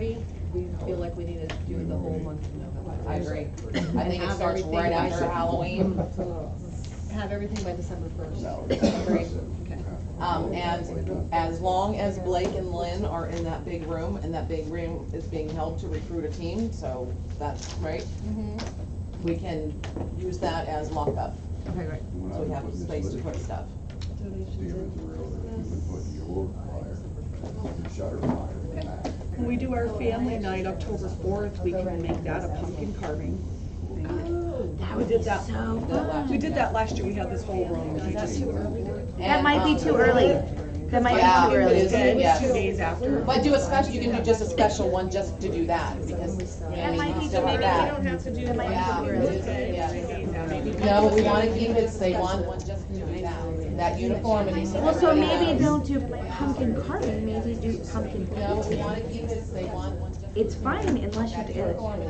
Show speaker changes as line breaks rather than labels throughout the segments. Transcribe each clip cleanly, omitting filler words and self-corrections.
party, we feel like we need to do it the whole month of November.
I agree. I think it starts right after Halloween.
Have everything by December 1st.
Agree.
Okay.
And as long as Blake and Lynn are in that big room, and that big room is being held to recruit a team, so that's right. We can use that as lockup,
Okay, great.
so we have space to put stuff.
When we do our family night, October 4th, we can make that a pumpkin carving.
That
We
would
did
be
that.
so fun.
We did that last year, we had this whole room. We just-
That might be too early. That might
Yeah,
be too
it
early.
is.
It was
Yes.
2 days after.
But do a special, you can do just a special one just to do that, because, you know,
That might be
still
too
have
early.
that.
have to do
That might be
Yeah.
too early.
Yeah. No, we wanna keep it, they want one just to do that uniformity.
Well, so maybe don't do pumpkin carving, maybe do pumpkin
No, we
painting.
wanna keep it, they want one just.
It's fine unless you do,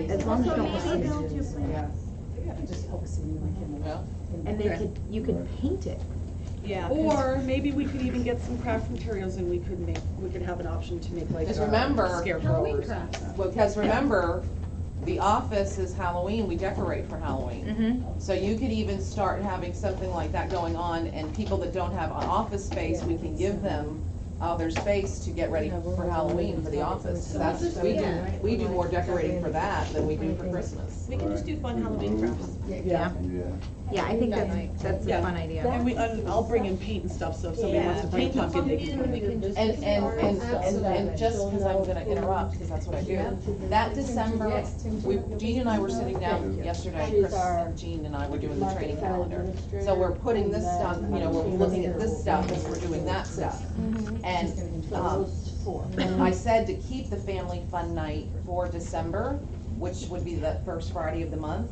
as long as you don't paint it.
Yeah.
And you could paint it.
Yeah.
Or maybe we could even get some craft materials and we could have an option to make like
Because remember,
scarecrows.
because remember, the office is Halloween, we decorate for Halloween.
Mm-hmm.
So you could even start having something like that going on, and people that don't have an office space, we can give them their space to get ready for Halloween for the office. So that's, we do more decorating for that than we do for Christmas.
We can just do fun Halloween crafts.
Yeah. Yeah, I think that's a
Yeah.
fun idea.
And I'll bring in paint and stuff, so if somebody wants to paint pumpkin, they can.
we can just.
And just because I'm gonna interrupt, because that's what I do, that December, Jean and I were sitting down yesterday, Chris and Jean and I were doing the training calendar. So we're putting this stuff, you know, we're looking at this stuff as we're doing that stuff. And, I said to keep the family fun night for December, which would be the first Friday of the month.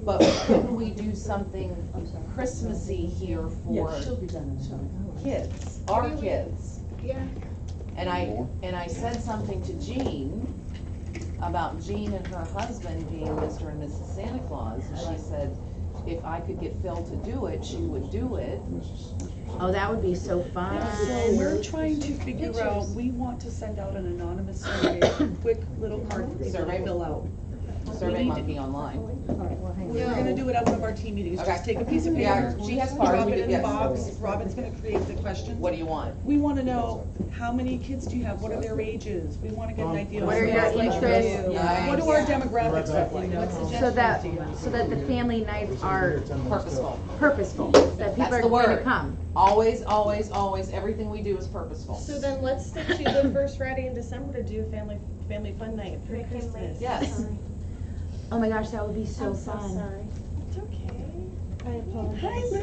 But couldn't we do something Christmassy here for kids, our kids?
Yeah.
And I said something to Jean about Jean and her husband being Mr. and Mrs. Santa Claus, and she said, if I could get Phil to do it, she would do it.
Oh, that would be so fun.
So we're trying to figure out, we want to send out an anonymous survey, quick little card for people to fill out.
Survey Monkey online.
We're gonna do it at one of our team meetings, just
Okay.
take a piece of
Yeah,
paper,
she has cards,
drop
we
it
could
in the
get-
box, Robin's gonna create the questions.
What do you want?
We wanna know, how many kids do you have, what are their ages, we wanna get an idea. of
What are your interests?
What do our demographics look like?
So that the family nights are
Purposeful.
purposeful, that
That's
people are
the
going to
word.
come.
Always, always, always, everything we do is purposeful.
So then let's stick to the first Friday in December to do family fun night for Christmas.
Yes.
Oh my gosh, that would be so
I'm so
fun.
sorry. It's okay. I apologize.
Hi,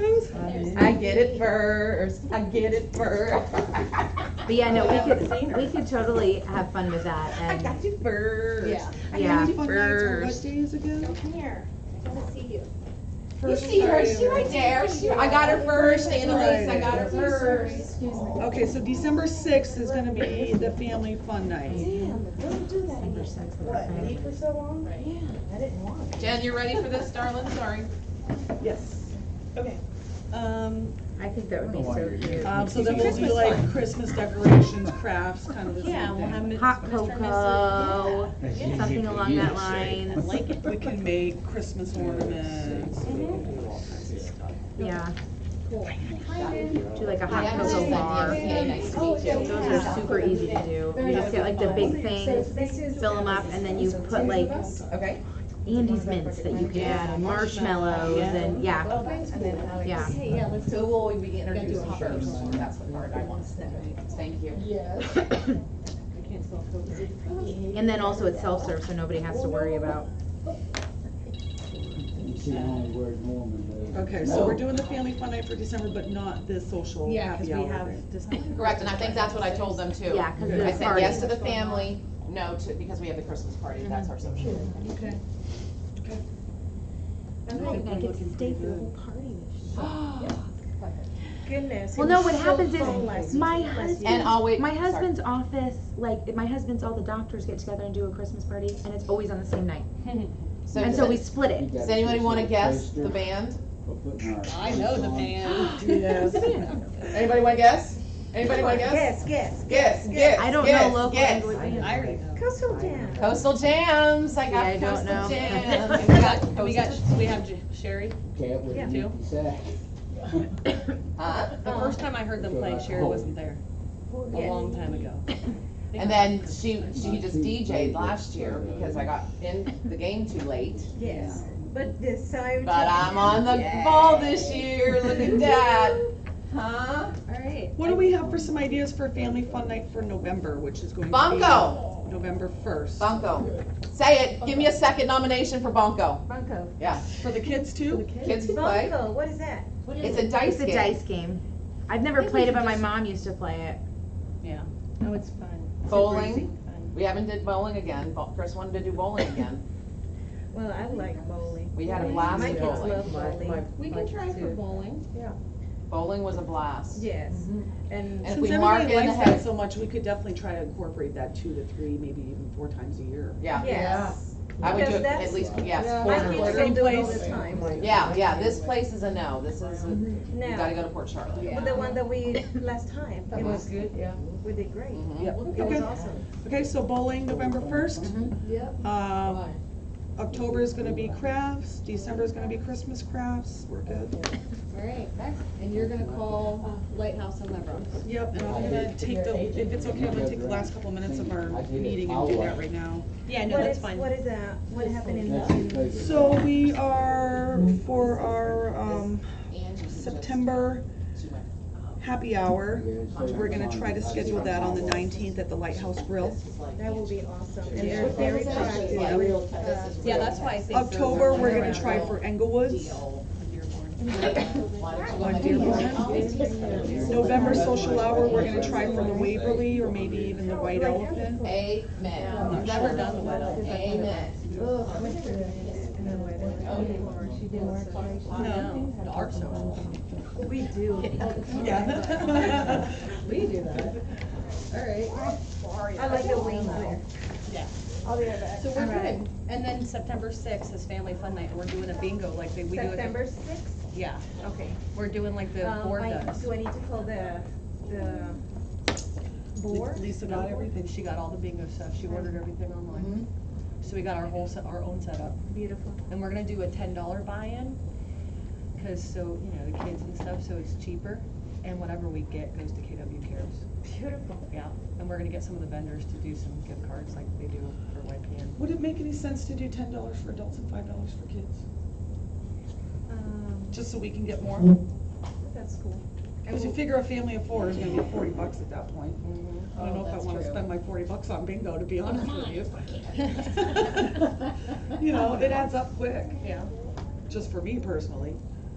Ruth.
I get it first. I get it first.
But yeah, no, we could totally have fun with that.
I got you first.
Yeah.
Yeah.
Fun nights were what days ago?
Come here. I wanna see you.
You see her, she's right there. I got her first, Annalise, I got her first.
Excuse me.
Okay, so December 6th is gonna be the family fun night.
Damn, don't do that anymore. What, eat for so long? Yeah, I didn't want it.
Jen, you ready for this, darling? Sorry.
Yes.
Okay.
I think that would be so cute.
So then we'll do like Christmas decorations, crafts, kind of the
Yeah,
same
we'll have
thing.
Hot
Mr. and Mrs.
cocoa,
Yeah.
something along that line.
Like it.
We can make Christmas ornaments, we can do all kinds of stuff.
Yeah,
Cool.
do like a hot
Hi,
cocoa
I'm
bar.
Sandy. Nice to meet you.
Those are super easy to do. You just get like the big things, fill them up, and then you put like
Okay.
Andes mints that you can add, and marshmallows, and yeah, yeah.
Hey, yeah, let's
Who will we be introducing first? That's the part I want to know. Thank you.
And then also it's self-serve, so nobody has to worry about.
Okay, so we're doing the family fun night for December, but not the social
Yeah, because
happy
we
hour
have
thing.
December.
Correct, and I think that's what I told them too.
Yeah, 'cause
I
the
said yes to
party.
the family, no to, because we have the Christmas party, that's our social.
Okay.
And I get to stay for the whole party.
Goodness.
Well, no, what happens is, my
And
husband,
I'll wait.
my
sorry.
husband's office, like, my husband's, all the doctors get together and do a Christmas party, and it's always on the same night. And so we split it.
Does anybody want to guess the band?
I know the band.
Anybody want to guess? Anybody wanna guess?
Guess.
I don't know local Inglewood bands.
I already know.
Coastal Jam.
Coastal Jams, I
Yeah,
got
I don't
Coastal
know.
Jams.
We have Sherry.
Yeah.
Two. The
Uh,
first time I heard them play, Sherry wasn't there. A long time ago.
And then she just DJ'd last year because I got in the game too late.
Yes, but this time.
But I'm on the ball this year, look at that. Huh?
Alright.
What do we have for some ideas for family fun night for November, which is going to be
Bunko.
November 1st?
Bunko. Say it, give me a second nomination for Bunko.
Bunko.
Yeah,
For the kids too?
kids can play.
Bunko, what is that?
It's a dice
It's a
game.
dice game. I've never played it, but my mom used to play it.
Yeah.
Oh, it's fun.
Bowling. We haven't did bowling again. Chris wanted to do bowling again.
Well, I like bowling.
We had a blast
My
with
kids
bowling.
love bowling.
We can try for bowling.
Bowling was a blast.
Yes,
And
and
if
Since
we mark
everybody
in
likes
ahead,
that so much, we could definitely try to incorporate that 2 to 3, maybe even 4 times a year.
yeah,
yes.
I would do
Because
it
that's-
at least, yes,
My
four
kids
or
don't
more.
do it all the time.
Yeah, this place is a no, this is, you
Now,
gotta go to Port Charlotte.
but the one that we, last time, it was,
good, yeah.
we did great.
Mhm.
Yep.
It was
Okay.
awesome.
Okay, so bowling, November 1st. October is gonna be crafts, December is gonna be Christmas crafts, we're good.
Alright, and you're gonna call Lighthouse and Lebrons.
Yep, and I'm gonna take if it's okay, I'm gonna take the last couple minutes of our meeting and do that right now.
Yeah, no, that's fine.
What is that, what happened in
So we are, for our, September happy hour, we're gonna try to schedule that on the 19th at the Lighthouse Grill.
That will be awesome, and they're very proactive.
Yeah, that's why I think.
October, we're gonna try for Englewoods. On Dearborn. November social hour, we're gonna try for the Waverly or maybe even the White Elephant.
Amen.
I've never done the White Elephant.
Amen.
No.
The art show.
We do.
Yeah.
We do that. Alright.
I like the wings there.
Yeah.
I'll be right back.
So we're
Alright.
good. And then September 6th is Family Fun Night, and we're doing a bingo like we do.
September 6th?
Yeah,
Okay.
we're doing like the board does.
Do I need to call the board?
Lisa got everything.
She got all the bingo stuff, she ordered everything online. So we got our whole our own setup.
Beautiful.
And we're gonna do a $10 buy-in, cause so, you know, the kids and stuff, so it's cheaper. And whatever we get goes to KW Cares.
Beautiful.
Yeah, and we're gonna get some of the vendors to do some gift cards like they do for YPN.
Would it make any sense to do $10 for adults and $5 for kids? Just so we can get more?
That's cool.
Because you figure a family of 4 is gonna be $40 at that point. I don't know if I wanna spend my $40 on bingo, to be honest with you. You know, it adds up quick,
Yeah.
just for me personally.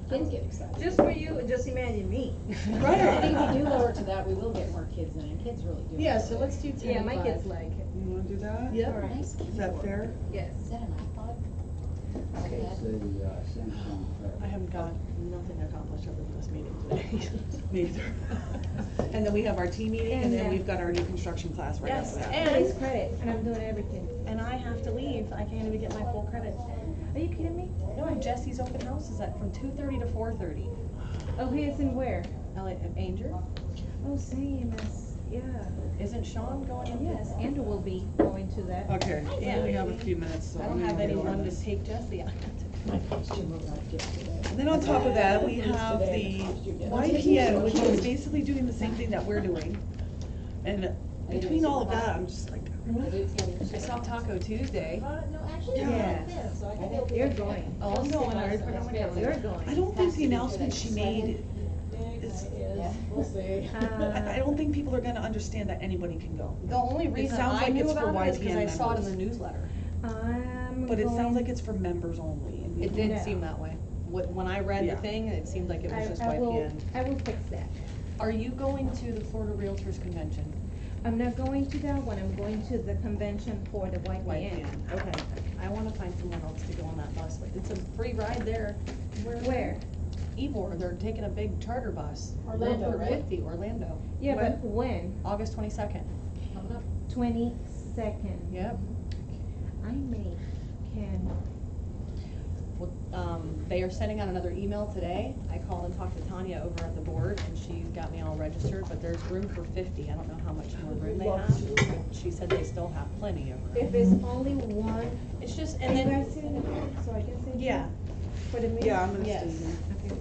Kids get excited.
Just for you, just imagine me.
I think if we do lower to that, we will get more kids in, and kids really do.
Yeah, so let's do 10.
Yeah, my kids like it.
You wanna do that?
Yep.
All right.
Nice.
Is that fair?
Yes.
Is that an iPod?
Okay.
I haven't got nothing accomplished over this meeting today.
Me either. And then we have our team meeting, and then we've got our new construction class right
Yes,
after that.
and-
Nice credit, and I'm doing everything.
And I have to leave, I can't even get my full credit.
Are you kidding me?
No, Jesse's open house is at from 2:30 to 4:30.
Oh, he is in where?
Anger?
Oh, same as, yeah.
Isn't Sean going in?
Yes, Andrew will be going to that.
Okay,
Yeah.
we have a few minutes, so.
I don't have anyone to take Jesse out.
And then on top of that, we have the YPN, which is basically doing the same thing that we're doing. And between all of that, I'm just like,
I saw Taco Tuesday.
No, actually,
Yeah.
I like this, so I can go.
You're going.
Oh, I'm going, I already put it on my calendar.
You're going.
I don't think the announcement she made is,
Yeah, we'll see.
I don't think people are gonna understand that anybody can go.
The only reason
sounds
I
like
knew
it's for
about it is because I
YPN
saw it in the
members.
newsletter.
But it sounds like it's for members only. and we-
It did
No.
seem that way. When I read the
Yeah.
thing, it seemed like it was just
I will
YPN.
fix that.
Are you going to the Florida Realtors Convention?
I'm not going to that one, I'm going to the convention for the YPN.
YPN, okay. I wanna find someone else to go on that bus, but it's a free ride there.
Where?
Ybor, they're taking a big charter bus.
Orlando,
Over
right?
50, Orlando,
Yeah, but when?
August 22nd.
Coming up.
22nd.
Yep.
I can
They are sending out another email today. I called and talked to Tanya over at the board, and she got me all registered, but there's room for 50. I don't know how much more room they have, but she said they still have plenty of room.
If it's only one,
It's just,
and
and
then
then,
you guys sitting there, so I guess they.
yeah,
For the meeting.
Yeah, I'm gonna stay
yes.
there.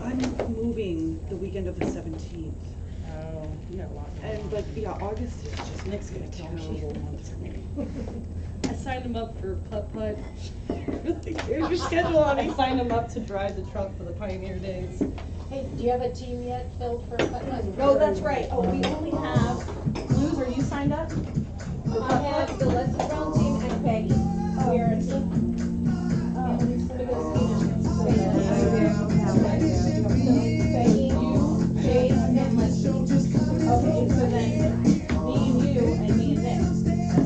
I'm moving the weekend of the 17th.
Oh, you got a lot going
And,
on.
but, yeah, August is just
Nick's gonna kill me.
terrible month for me.
I signed him up for putt-putt. Here's your schedule on it. I signed him up to drive the truck for the Pioneer Days.
Hey, do you have a team yet filled for putt-putt?
Oh, that's right. Oh, we only have, Luz, are you signed up?
I have the Leslie Brown team and Peggy. We're a team. Peggy, you, Jade, and Leslie. Okay, so then, me and you, and me and Nick.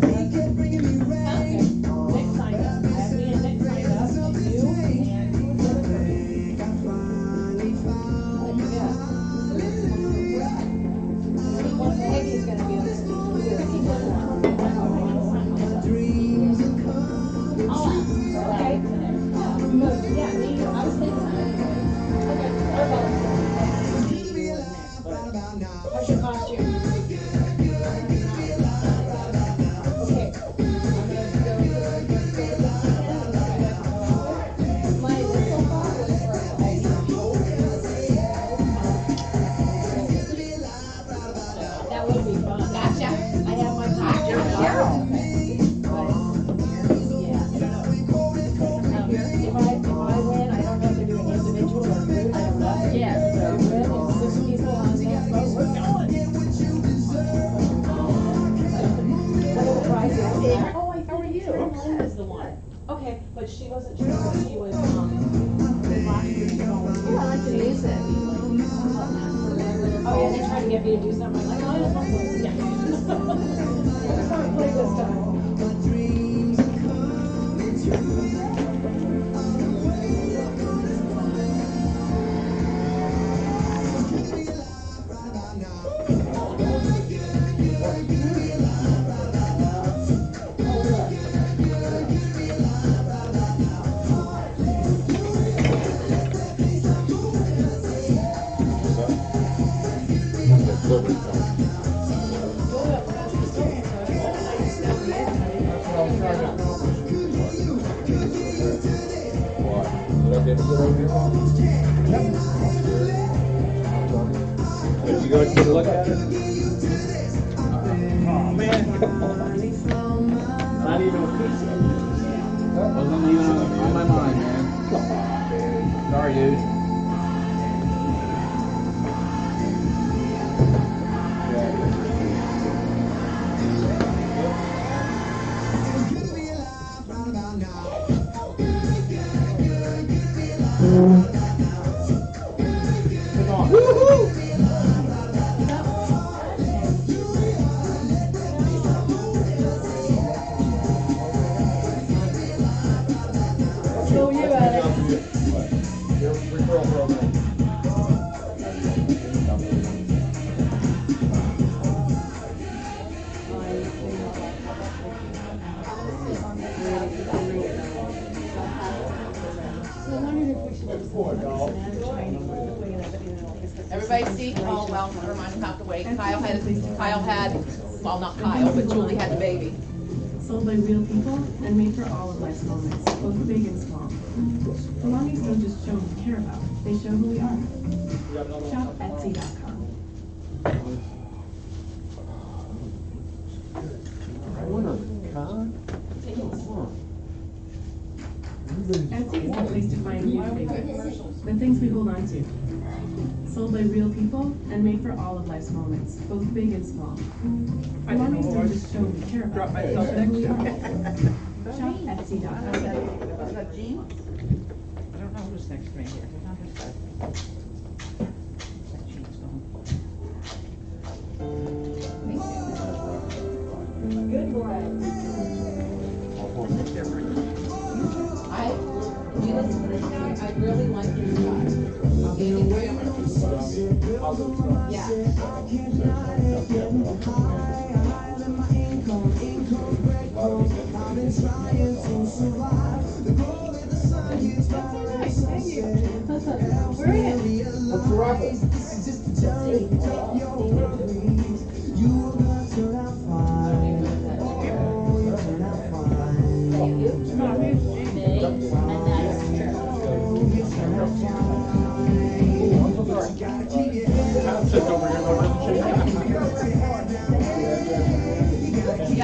Okay, Nick signed up. I have me and Nick signed up, and you, and who was the other person? Well, Peggy's gonna be on this team. Okay. Yeah, me, I was thinking that. Okay, or both. What's your costume? Okay. My initial thought was for that would be fun.
Gotcha.
I have my costume.
Cheryl.
If I win, I don't know if they're doing individual or group, I don't know.
Yes.
So win, it's 6 people on that boat, we're going. What are the prizes?
Oh, I
How are
think
you?
Caroline was the one.
Okay, but she wasn't sure if she was, last year's going.
Yeah, I like the music.
Oh, yeah, they tried to get me to do something, I'm like, oh, I don't want to. Yeah. We're gonna play this time.
Did you go take a look at it? Oh, man, come on. Not even a piece of it. Wasn't even on my mind, man. Come on, dude. Sorry, dude. Come on.
Show you at it.
Your referral program.
Everybody see? Oh, well, never mind, I have to wait. Kyle had, well, not Kyle, but Julie had the baby.
Sold by real people and made for all of life's moments, both big and small. Belongings don't just show who we care about, they show who we are. Shop Etsy.com. Etsy is the place to find new favorites, the things we hold on to. Sold by real people and made for all of life's moments, both big and small. Belongings don't just show who we care about, they show who we are. Shop Etsy.com.
I don't know who's next to me here. Who's on this side? That Jean's gone.
Good boy.
If you listen to this guy, I really like this guy. Yeah.
A lot of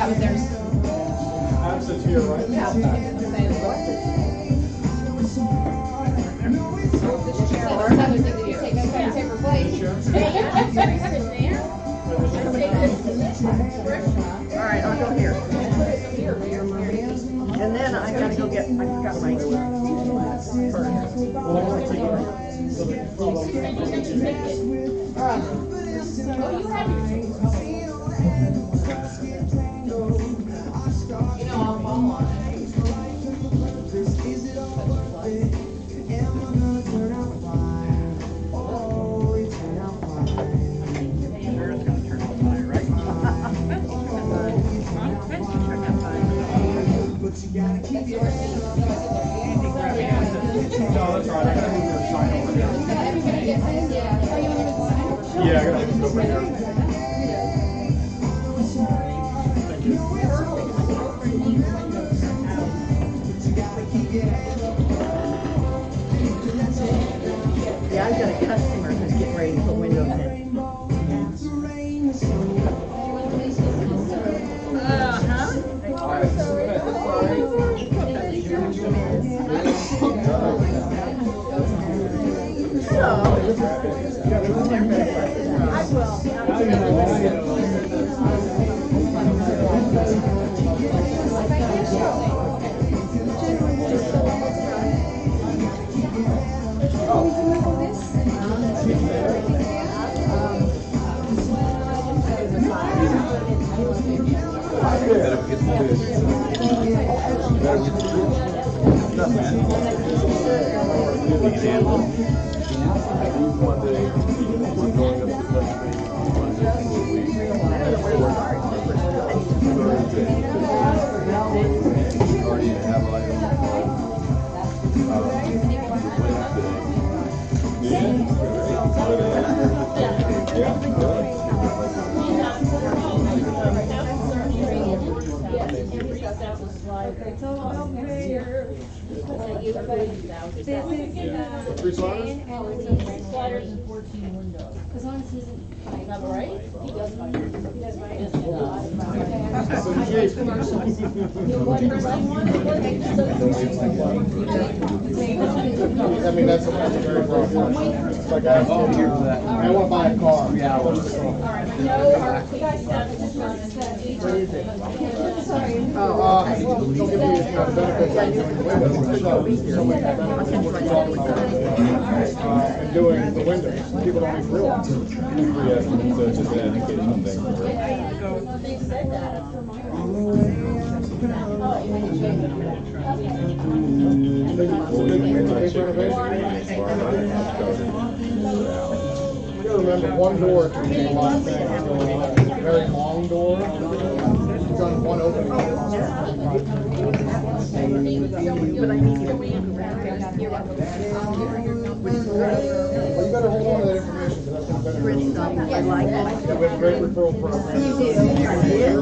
Yeah, but there's.
Absent here, right?
Yeah.
This chair. Take her place. Hey, I'm sorry, sit there.
All right, I'll go here. And then I gotta go get, I forgot my.
You know, I'll fall on it.
Yeah, I gotta go right there.
Yeah, I've got a customer who's getting ready to put windows in.
Sliders and 14 windows. Because honestly, isn't that right? He does fine. He does fine.
I mean, that's a very broad question. It's like asking, I want to buy a car.
What is it?
Don't give me the kind of benefits I'm doing the windows. And doing the windows. People don't even realize it. So it's just an educational thing.
They said that for my
You gotta remember, one door can mean a lot of things. A very long door, you've done one opening.
But I need to go in.
Well, you better hold on to that information, because that's gonna benefit.
I like it.
Yeah, we have a great referral program.
You do. I did.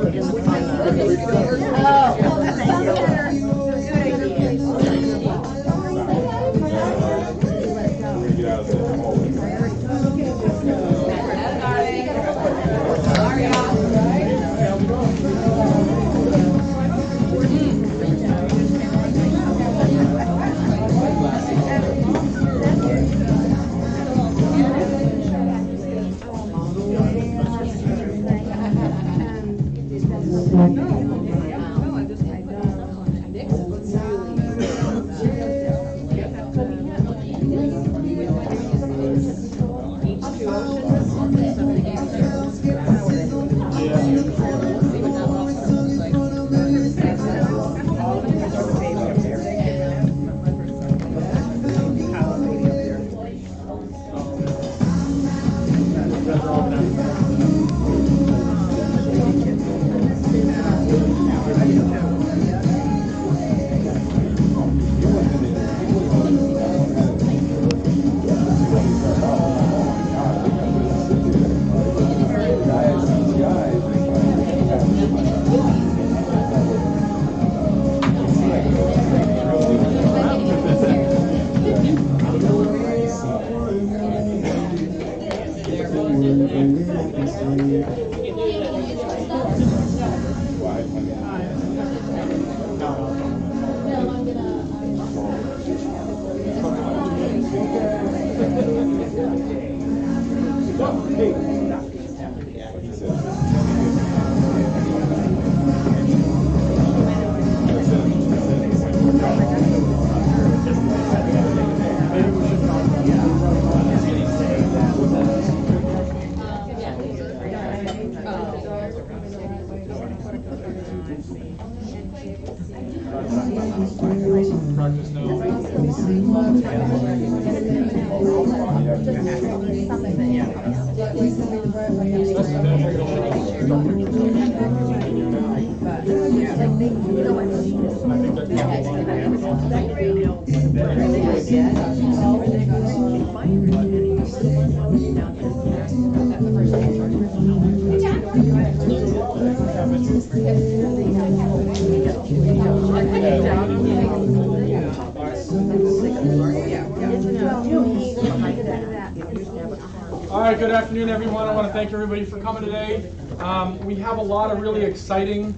All right, good afternoon, everyone. I want to thank everybody for coming today. We have a lot of really exciting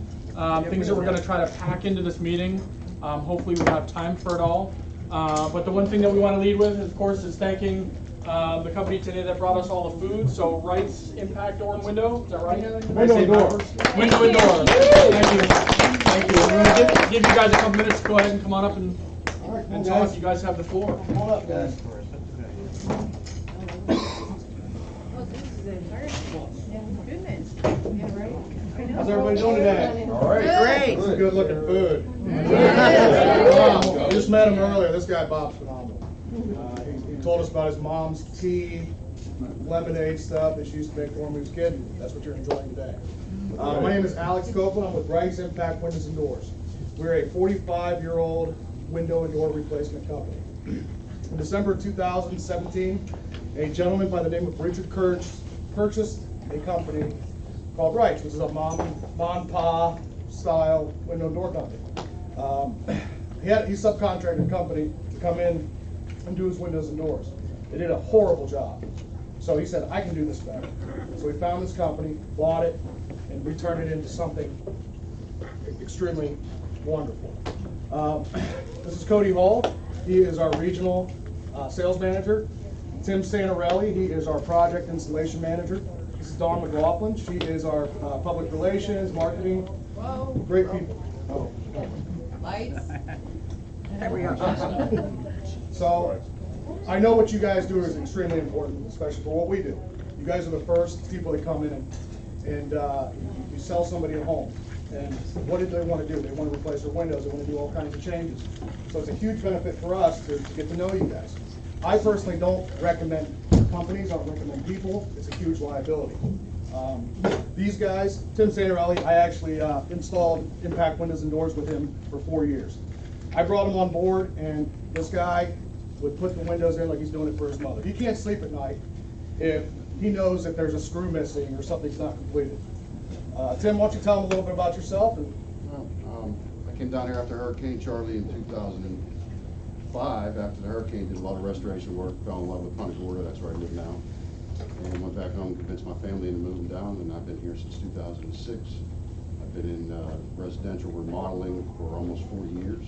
things that we're going to try to pack into this meeting. Hopefully we'll have time for it all. But the one thing that we want to lead with, of course, is thanking the company today that brought us all the food. So Wright's Impact Door and Window, is that right?
Window and door.
Window and door. Thank you. Thank you. We're going to give you guys a couple minutes to go ahead and come on up and talk. You guys have the floor.
Come on up, guys. How's everybody doing today? All right.
Great.
This is good looking food. Just met him earlier. This guy Bob's phenomenal. He told us about his mom's tea, lemonade stuff that she used to make for him when he was a kid. That's what you're enjoying today. My name is Alex Copeland. I'm with Wright's Impact Windows and Doors. We're a 45-year-old window and door replacement company. In December 2017, a gentleman by the name of Richard Kurtz purchased a company called Wright's, which is a mom and pa style window and door company. He subcontracted a company to come in and do his windows and doors. They did a horrible job. So he said, I can do this better. So we found this company, bought it, and returned it into something extremely wonderful. This is Cody Hall. He is our regional sales manager. Tim Santarelli, he is our project installation manager. This is Dawn McLaughlin. She is our public relations, marketing.
Whoa.
Great people. Oh.
Lights.
There we go.
So, I know what you guys do is extremely important, especially for what we do. You guys are the first people that come in and you sell somebody a home. And what do they want to do? They want to replace their windows. They want to do all kinds of changes. So it's a huge benefit for us to get to know you guys. I personally don't recommend companies. I don't recommend people. It's a huge liability. These guys, Tim Santarelli, I actually installed Impact Windows and Doors with him for 4 years. I brought him on board, and this guy would put the windows in like he's doing it for his mother. He can't sleep at night if he knows that there's a screw missing or something's not completed. Tim, why don't you tell them a little bit about yourself? And
I came down here after Hurricane Charlie in 2005. After the hurricane, did a lot of restoration work, fell in love with Punta Gorda, that's where I live now. And went back home, convinced my family into moving down, and I've been here since 2006. I've been in residential remodeling for almost 40 years,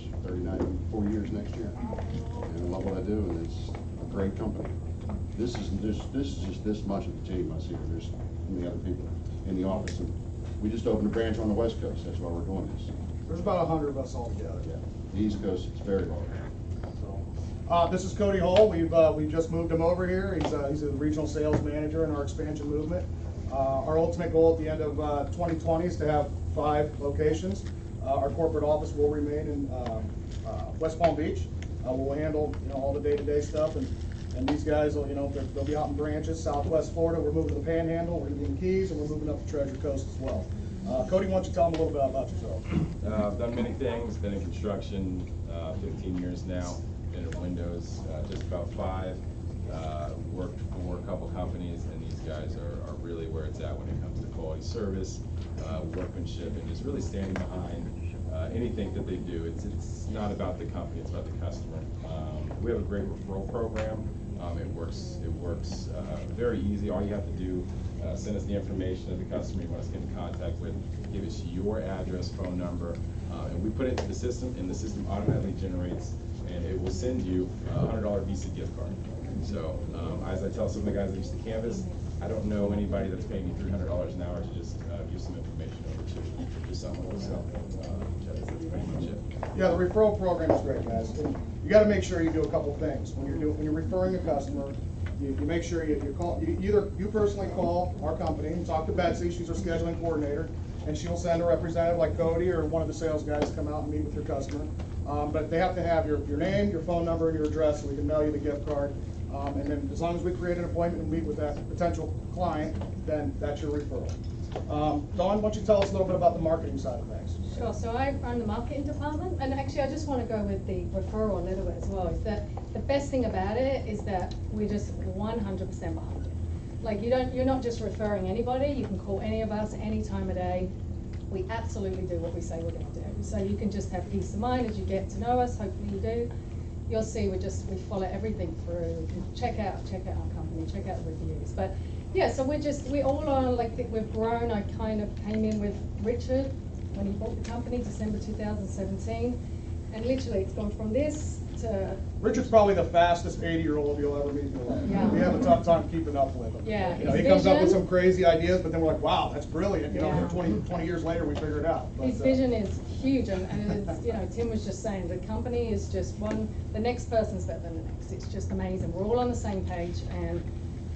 4 years next year. And I love what I do, and it's a great company. This is just this much of the team I see. There's many other people in the office. And we just opened a branch on the West Coast. That's why we're doing this.
there's about 100 of us all together.
Yeah. The East Coast, it's very large.
This is Cody Hall. We've just moved him over here. He's a regional sales manager in our expansion movement. Our ultimate goal at the end of 2020 is to have 5 locations. Our corporate office will remain in West Palm Beach. We'll handle all the day-to-day stuff, and these guys will they'll be out in branches, Southwest Florida. We're moving to the Panhandle. We're going to be in Keys, and we're moving up to Treasure Coast as well. Cody, why don't you tell them a little bit about yourself?
I've done many things. Been in construction 15 years now. Been in Windows just about 5. Worked for a couple companies, and these guys are really where it's at when it comes to quality service, workmanship, and just really standing behind anything that they do. It's not about the company, it's about the customer. We have a great referral program. It works very easy. All you have to do, send us the information of the customer you want us to get in contact with, give us your address, phone number, and we put it into the system, and the system automatically generates, and it will send you a $100 Visa gift card. So, as I tell some of the guys that used to canvas, I don't know anybody that's paying me $300 an hour to just give some information over to someone. So, that's pretty much it.
Yeah, the referral program is great, guys. And you got to make sure you do a couple things when you're referring a customer. You make sure you personally call our company and talk to Betsy. She's our scheduling coordinator. and she'll send a representative like Cody or one of the sales guys to come out and meet with your customer. But they have to have your name, your phone number, and your address so we can mail you the gift card. And then as long as we create an appointment and meet with that potential client, then that's your referral. Dawn, why don't you tell us a little bit about the marketing side of things?
Sure, so I run the marketing department, and actually I just want to go with the referral a little bit as well, is that the best thing about it is that we're just 100% behind it. Like you're not just referring anybody, you can call any of us any time of day. We absolutely do what we say we're going to do. So you can just have peace of mind as you get to know us, hopefully you do. You'll see we follow everything through. Check out our company, check out the reviews. But yeah, so we all are like, we've grown. I kind of came in with Richard when he bought the company, December 2017. And literally it's gone from this to...
Richard's probably the fastest 80-year-old you'll ever meet in your life.
Yeah.
We have a tough time keeping up with him.
Yeah,
You know, he
his
comes up with
vision-
some crazy ideas, but then we're like, wow, that's brilliant. You know,
Yeah.
20 years later, we figure it out. But,
His vision is huge, and it's, you know, Tim was just saying, the company is just the next person's better than the next. It's just amazing. We're all on the same page, and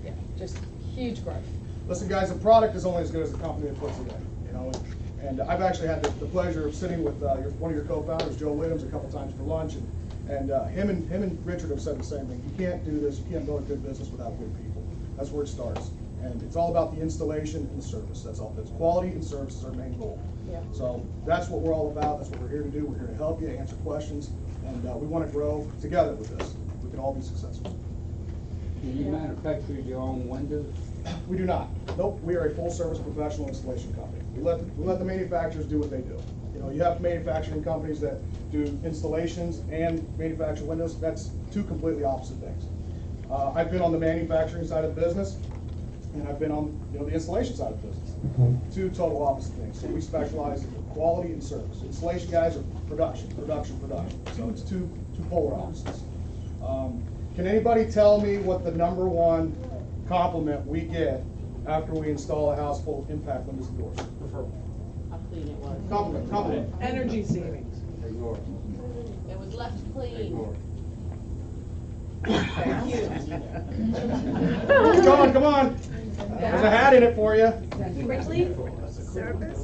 yeah, just huge growth.
Listen, guys, the product is only as good as the company that puts it in, you know. And I've actually had the pleasure of sitting with one of your co-founders, Joe Williams, a couple times for lunch, and him and Richard have said the same thing. You can't do this, you can't build a good business without good people. That's where it starts. And it's all about the installation and the service. That's all. That's quality and service is our main goal.
Yeah.
So that's what we're all about. That's what we're here to do. We're here to help you, answer questions, and we want to grow together with this. We can all be successful.
Do you manufacture your own windows?
We do not. Nope. We are a full-service professional installation company. We let the manufacturers do what they do. You know, you have manufacturing companies that do installations and manufacture windows. That's two completely opposite things. I've been on the manufacturing side of the business, and I've been on the installation side of the business. Two total opposite things. So we specialize in quality and service. Installation guys are production. So it's two polar opposites. Can anybody tell me what the #1 compliment we get after we install a house full of impact windows and doors? Referral.
How clean it was.
Compliment.
Energy savings.
Ignore.
It was left clean.
Ignore.
Thank you.
Come on. There's a hat in it for you.
Quickly, service,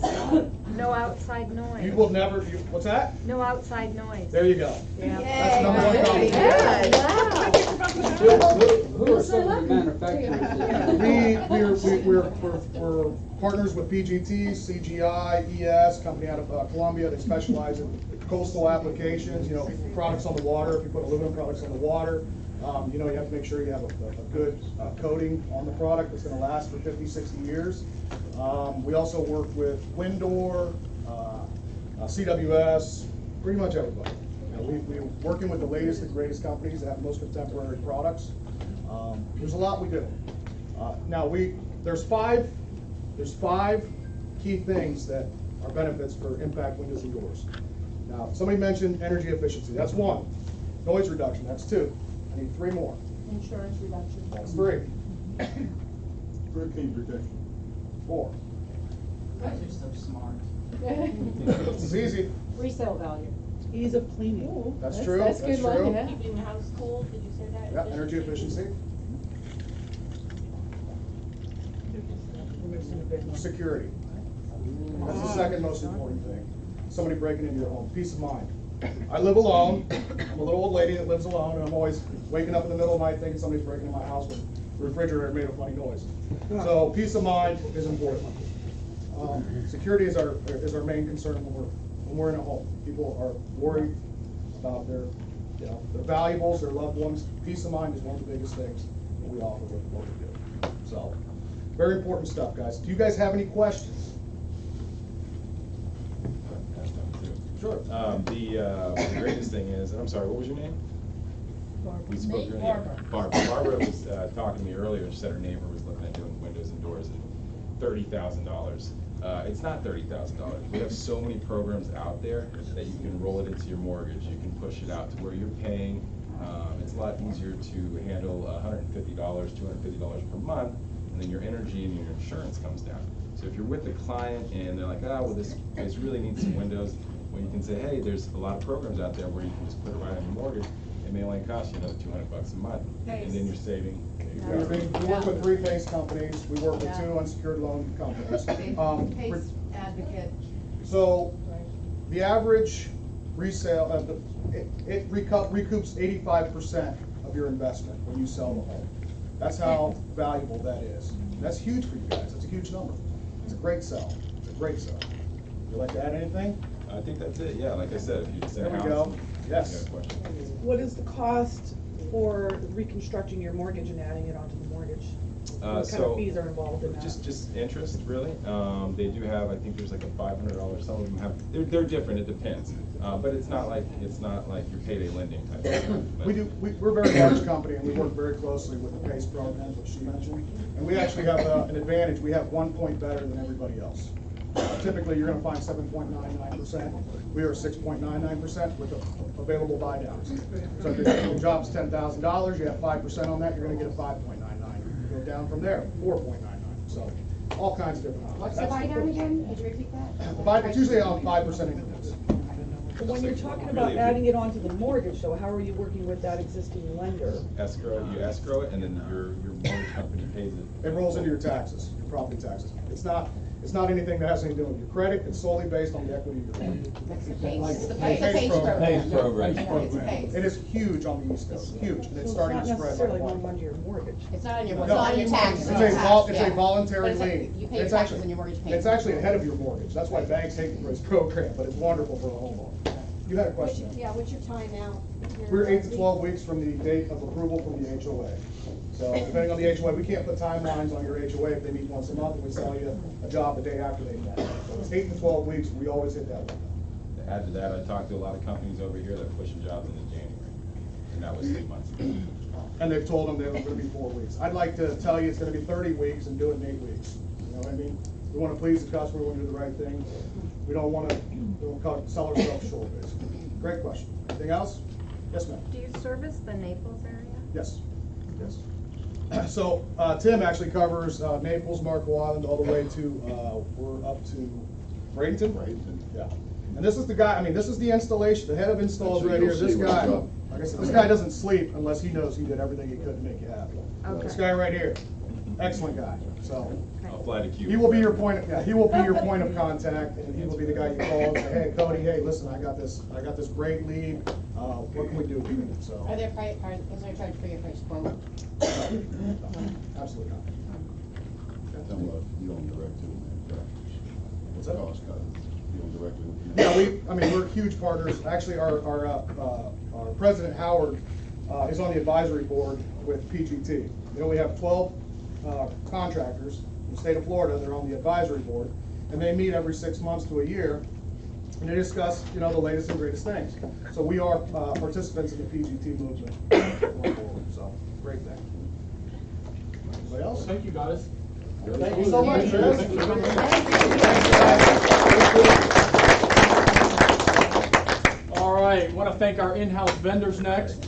no outside noise.
You will never, what's that?
No outside noise.
There you go.
Yeah.
That's #1 compliment.
Who are some of the manufacturers?
We're partners with PGT, CGI, ES, company out of Columbia. They specialize in coastal applications, you know, products on the water. If you put aluminum products on the water, you know, you have to make sure you have a good coating on the product that's going to last for 50, 60 years. We also work with Windor, CWS, pretty much everybody. You know, we're working with the latest and greatest companies that have the most contemporary products. There's a lot we do. Now there's five key things that are benefits for impact windows and doors. Now, somebody mentioned energy efficiency. That's one. Noise reduction. That's two. I need three more.
Insurance reduction.
That's three.
Hurricane protection.
4.
You guys are so smart.
This is easy.
Resale value.
Ease of cleaning.
That's true.
That's
That's
good one,
true.
yeah.
Keeping the house cool, did you say that?
Yeah, energy efficiency. Security. That's the second most important thing. Somebody breaking into your home. Peace of mind. I live alone. I'm a little old lady that lives alone, and I'm always waking up in the middle of the night thinking somebody's breaking into my house when the refrigerator made a funny noise. So peace of mind is important. Security is our main concern when we're in a home. People are worried about their valuables, their loved ones. Peace of mind is one of the biggest things that we offer with what we do. So, very important stuff, guys. Do you guys have any questions?
Sure. The greatest thing is, and I'm sorry, what was your name? We spoke your name. Barbara. Barbara was talking to me earlier. She said her neighbor was looking at doing windows and doors at $30,000. It's not $30,000. We have so many programs out there that you can roll it into your mortgage. You can push it out to where you're paying. It's a lot easier to handle $150, $250 per month, and then your energy and your insurance comes down. So if you're with a client and they're like, well, this place really needs some windows, well, you can say, hey, there's a lot of programs out there where you can just put it right on your mortgage. It may only cost you another $200 a month, and then you're saving.
We work with 3 PACE companies. We work with 2 unsecured loan companies.
PACE adds advocate.
So, the average resale, it recoups 85% of your investment when you sell the home. That's how valuable that is. And that's huge for you guys. That's a huge number. It's a great sell. It's a great sell. Would you like to add anything?
I think that's it, yeah, like I said, if you just
There we
house,
go.
you
Yes.
got a question.
What is the cost for reconstructing your mortgage and adding it onto the mortgage? What kind of fees are involved in that?
Just interest, really. They do have, I think there's like a $500, some of them have, they're different, it depends. But it's not like your payday lending type of thing.
We're a very large company, and we work very closely with the PACE programs, which she mentioned. And we actually have an advantage. We have 1 point better than everybody else. Typically, you're gonna find 7.99%. We are 6.99% with available buy downs. So if your job's $10,000, you have 5% on that, you're gonna get a 5.99. You go down from there, 4.99. So all kinds of different options.
What's the buy down again? Could you repeat that?
It's usually on 5% increments.
But when you're talking about adding it onto the mortgage, though, how are you working with that existing lender?
You escrow it, and then your mortgage company pays it.
It rolls into your taxes, your property taxes. It's not anything that has anything to do with your credit. It's solely based on the equity of your home.
That's the PACE. It's the
PACE
PACE program.
PACE
program.
Yeah, it's PACE.
It is huge on the East Coast, huge, and it's starting to
So
spread.
it's not necessarily going onto your mortgage.
It's not on your,
No.
it's not on your taxes.
It's a voluntary
But it's
lien.
you pay your
It's
taxes
actually-
and your mortgage pays.
It's actually ahead of your mortgage. That's why banks hate this program, but it's wonderful for a homeowner. You had a question?
What's your time out?
We're 8 to 12 weeks from the date of approval from the HOA. So depending on the HOA, we can't put timelines on your HOA if they meet once a month, and we sell you a job the day after they met. So it's 8 to 12 weeks, we always hit that window.
To add to that, I talked to a lot of companies over here that are pushing jobs into January, and that was 3 months ago.
And they've told them they're gonna be 4 weeks. I'd like to tell you it's gonna be 30 weeks and do it in 8 weeks. You know what I mean? We wanna please the customer, we wanna do the right thing. We don't wanna sell ourselves short, basically. Great question. Anything else? Yes, ma'am.
Do you service the Naples area?
Yes, yes. So, Tim actually covers, Naples, Marco Island, all the way to, we're up to Bradenton?
Bradenton.
Yeah. And this is the guy, I mean, this is the installation, the head of installs
Actually,
right
you'll
here.
see
This
what
guy,
he's done.
like I said, this guy doesn't sleep unless he knows he did everything he could to make you happy.
Okay.
This guy right here, excellent guy, so.
I'll fly to Cuba.
He will be your point, he will be your point of contact, and he will be the guy you call and say, hey, Cody, hey, listen, I got this great lead, what can we do here? So.
Is there a charge for your first quote?
Absolutely not.
Tell them you don't direct to them.
What's that?
Cost cut. You don't direct to them.
Yeah, we're huge partners. Actually, our President Howard is on the advisory board with PGT. You know, we have 12 contractors in the state of Florida that are on the advisory board, and they meet every 6 months to a year, and they discuss, you know, the latest and greatest things. So we are participants in the PGT movement going forward, so great thing. Anybody else?
Thank you, guys.
Thank you so much, Chris.
Thank you for coming. All right, want to thank our in-house vendors next.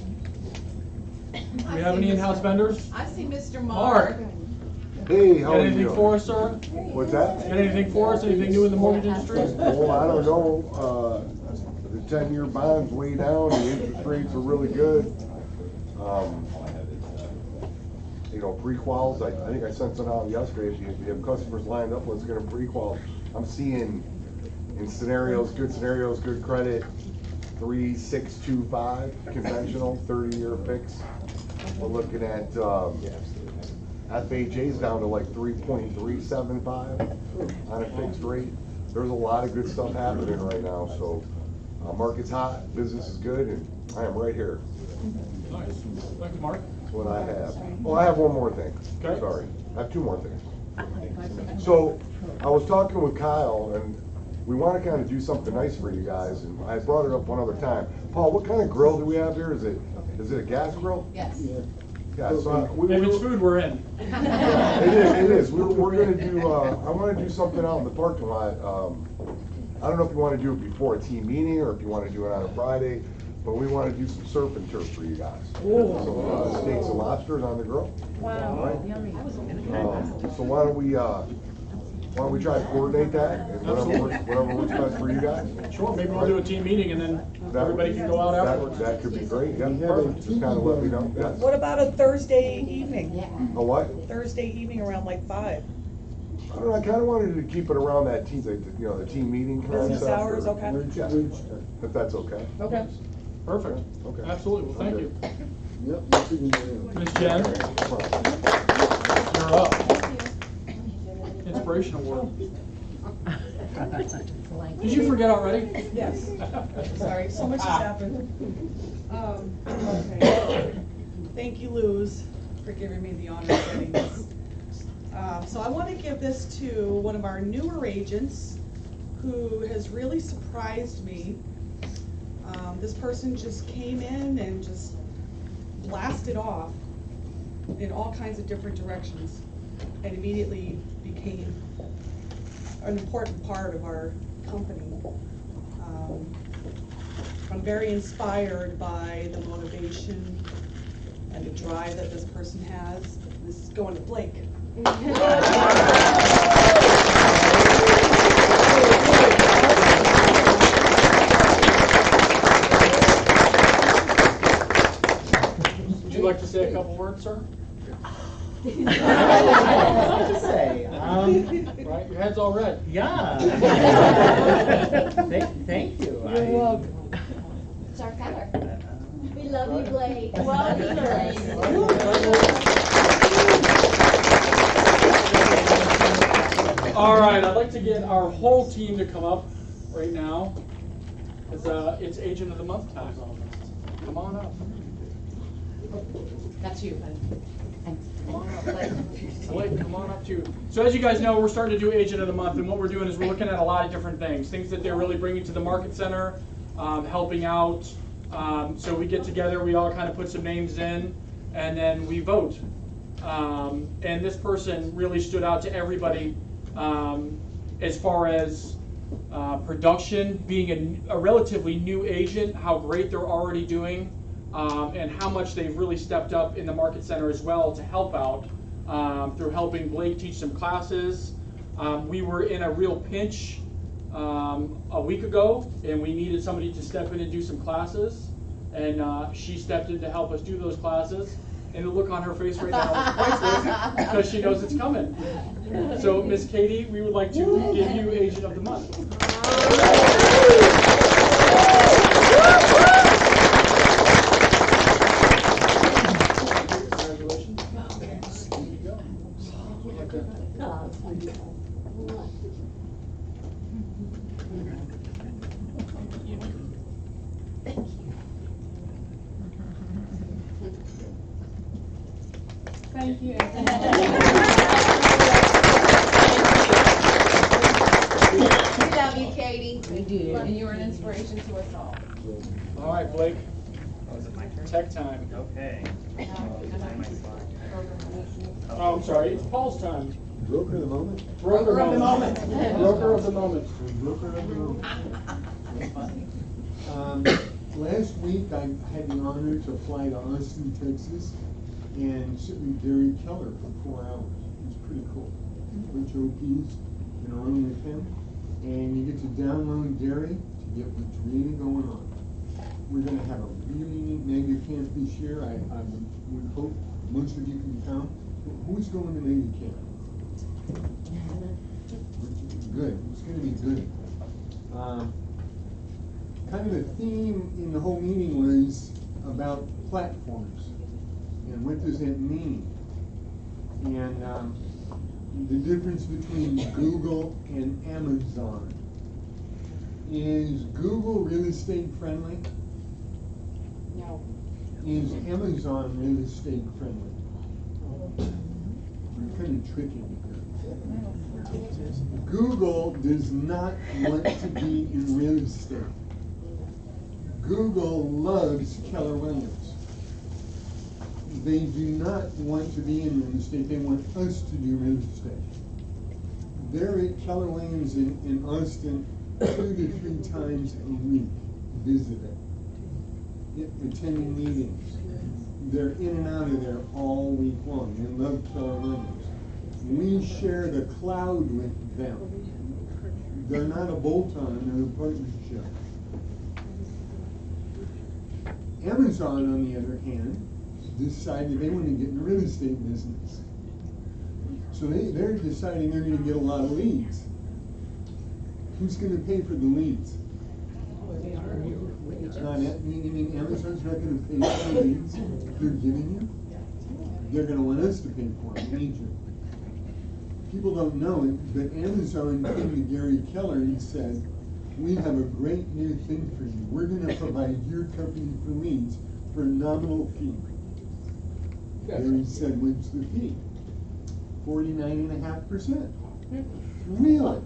Do we have any in-house vendors?
I see Mr.
Mark.
Hey, how
Got
are you?
anything for us, sir?
What's that?
Got anything for us? Anything new in the mortgage industry?
Well, I don't know. The 10-year bond's way down, the interest rates are really good. You know, pre-quals, I think I sent some out yesterday. If you have customers lined up, let's get them pre-qual. I'm seeing in scenarios, good credit, 3.625 conventional, 30-year fix. We're looking at FHA's down to like 3.375 on a fixed rate. There's a lot of good stuff happening right now, so market's hot, business is good, and I am right here.
Nice. Thank you, Mark.
That's what I have. Oh, I have one more thing.
Okay.
Sorry. I have two more things. So I was talking with Kyle, and we want to kind of do something nice for you guys, and I brought it up one other time. Paul, what kind of grill do we have here? Is it a gas grill?
Yes.
Yeah, so
If it's food, we're in.
yeah, it is. We're gonna do, I wanna do something out in the parking lot. I don't know if you wanna do it before a team meeting, or if you wanna do it on a Friday, but we wanna do some surf and turf for you guys. Some steaks and lobsters on the grill.
Wow.
Right? So why don't we try to coordinate that, and whatever works best for you guys?
Sure, maybe we'll do a team meeting and then everybody can go out afterwards.
That could be great, yeah, perfect, just kinda let me know, yes.
What about a Thursday evening?
A what?
Thursday evening around like 5?
don't know, I kinda wanted to keep it around that team, the team meeting concept.
Business hours,
or-
okay.
Yeah, if that's okay.
Okay. Perfect.
Okay.
Absolutely, well, thank you.
Yep.
Ms. Jen, you're up. Inspiration Award. Did you forget already?
Yes. Sorry, so much has happened. Okay. Thank you, Luz, for giving me the honor of getting this. So I want to give this to one of our newer agents who has really surprised me. This person just came in and just blasted off in all kinds of different directions and immediately became an important part of our company. I'm very inspired by the motivation and the drive that this person has. This is going to Blake.
Would you like to say a couple words, sir?
What to say?
Right, your head's all red.
Yeah. Thank you.
You're welcome. It's our Keller. We love you, Blake. Love you, Blake.
All right, I'd like to get our whole team to come up right now. It's Agent of the Month time. Come on up.
That's you.
Come on up, Blake, come on up too. So as you guys know, we're starting to do Agent of the Month, and what we're doing is we're looking at a lot of different things that they're really bringing to the market center, helping out. So we get together, we all kind of put some names in, and then we vote. And this person really stood out to everybody as far as production, being a relatively new agent, how great they're already doing. And how much they've really stepped up in the market center as well to help out through helping Blake teach some classes. We were in a real pinch a week ago, and we needed somebody to step in and do some classes, and she stepped in to help us do those classes. And the look on her face right now is priceless because she knows it's coming. So, Miss Katie, we would like to give you Agent of the Month.
Thank you.
We love you, Katie.
We do.
And you're an inspiration to us all.
All right, Blake. Tech time.
Okay.
Oh, I'm sorry, it's Paul's time.
Broker of the moment?
Broker of the moment. Broker of the moment.
Broker of the moment. Last week, I had the honor to fly to Austin, Texas, and sit with Gary Keller for 4 hours. It was pretty cool. Bunch of OPs in a room with him, and you get to download Gary to get what's really going on. We're going to have a really neat mega camp this year. I would hope most of you can come. Who's going to mega camp? Good. It's going to be good. Kind of the theme in the whole meeting was about platforms and what does that mean, and the difference between Google and Amazon. Is Google real estate friendly?
No.
Is Amazon real estate friendly? You're kind of tricky here. Google does not want to be in real estate. Google loves Keller Williams. They do not want to be in real estate. They want us to do real estate. They're at Keller Williams in Austin 2 to 3 times a week visiting, attending meetings. They're in and out of there all week long. They love Keller Williams. We share the cloud with them. They're not a bolt-on, they're a partnership. Amazon, on the other hand, decided they want to get in the real estate business. So they're deciding they're gonna get a lot of leads. Who's gonna pay for the leads? Not, you mean Amazon's not gonna pay for the leads they're giving you? They're gonna want us to pay for it, agent. People don't know it, but Amazon came to Gary Keller and said, we have a great new thing for you. We're gonna provide your company for leads for a nominal fee. Gary said, what's the fee? 49.5%. Really?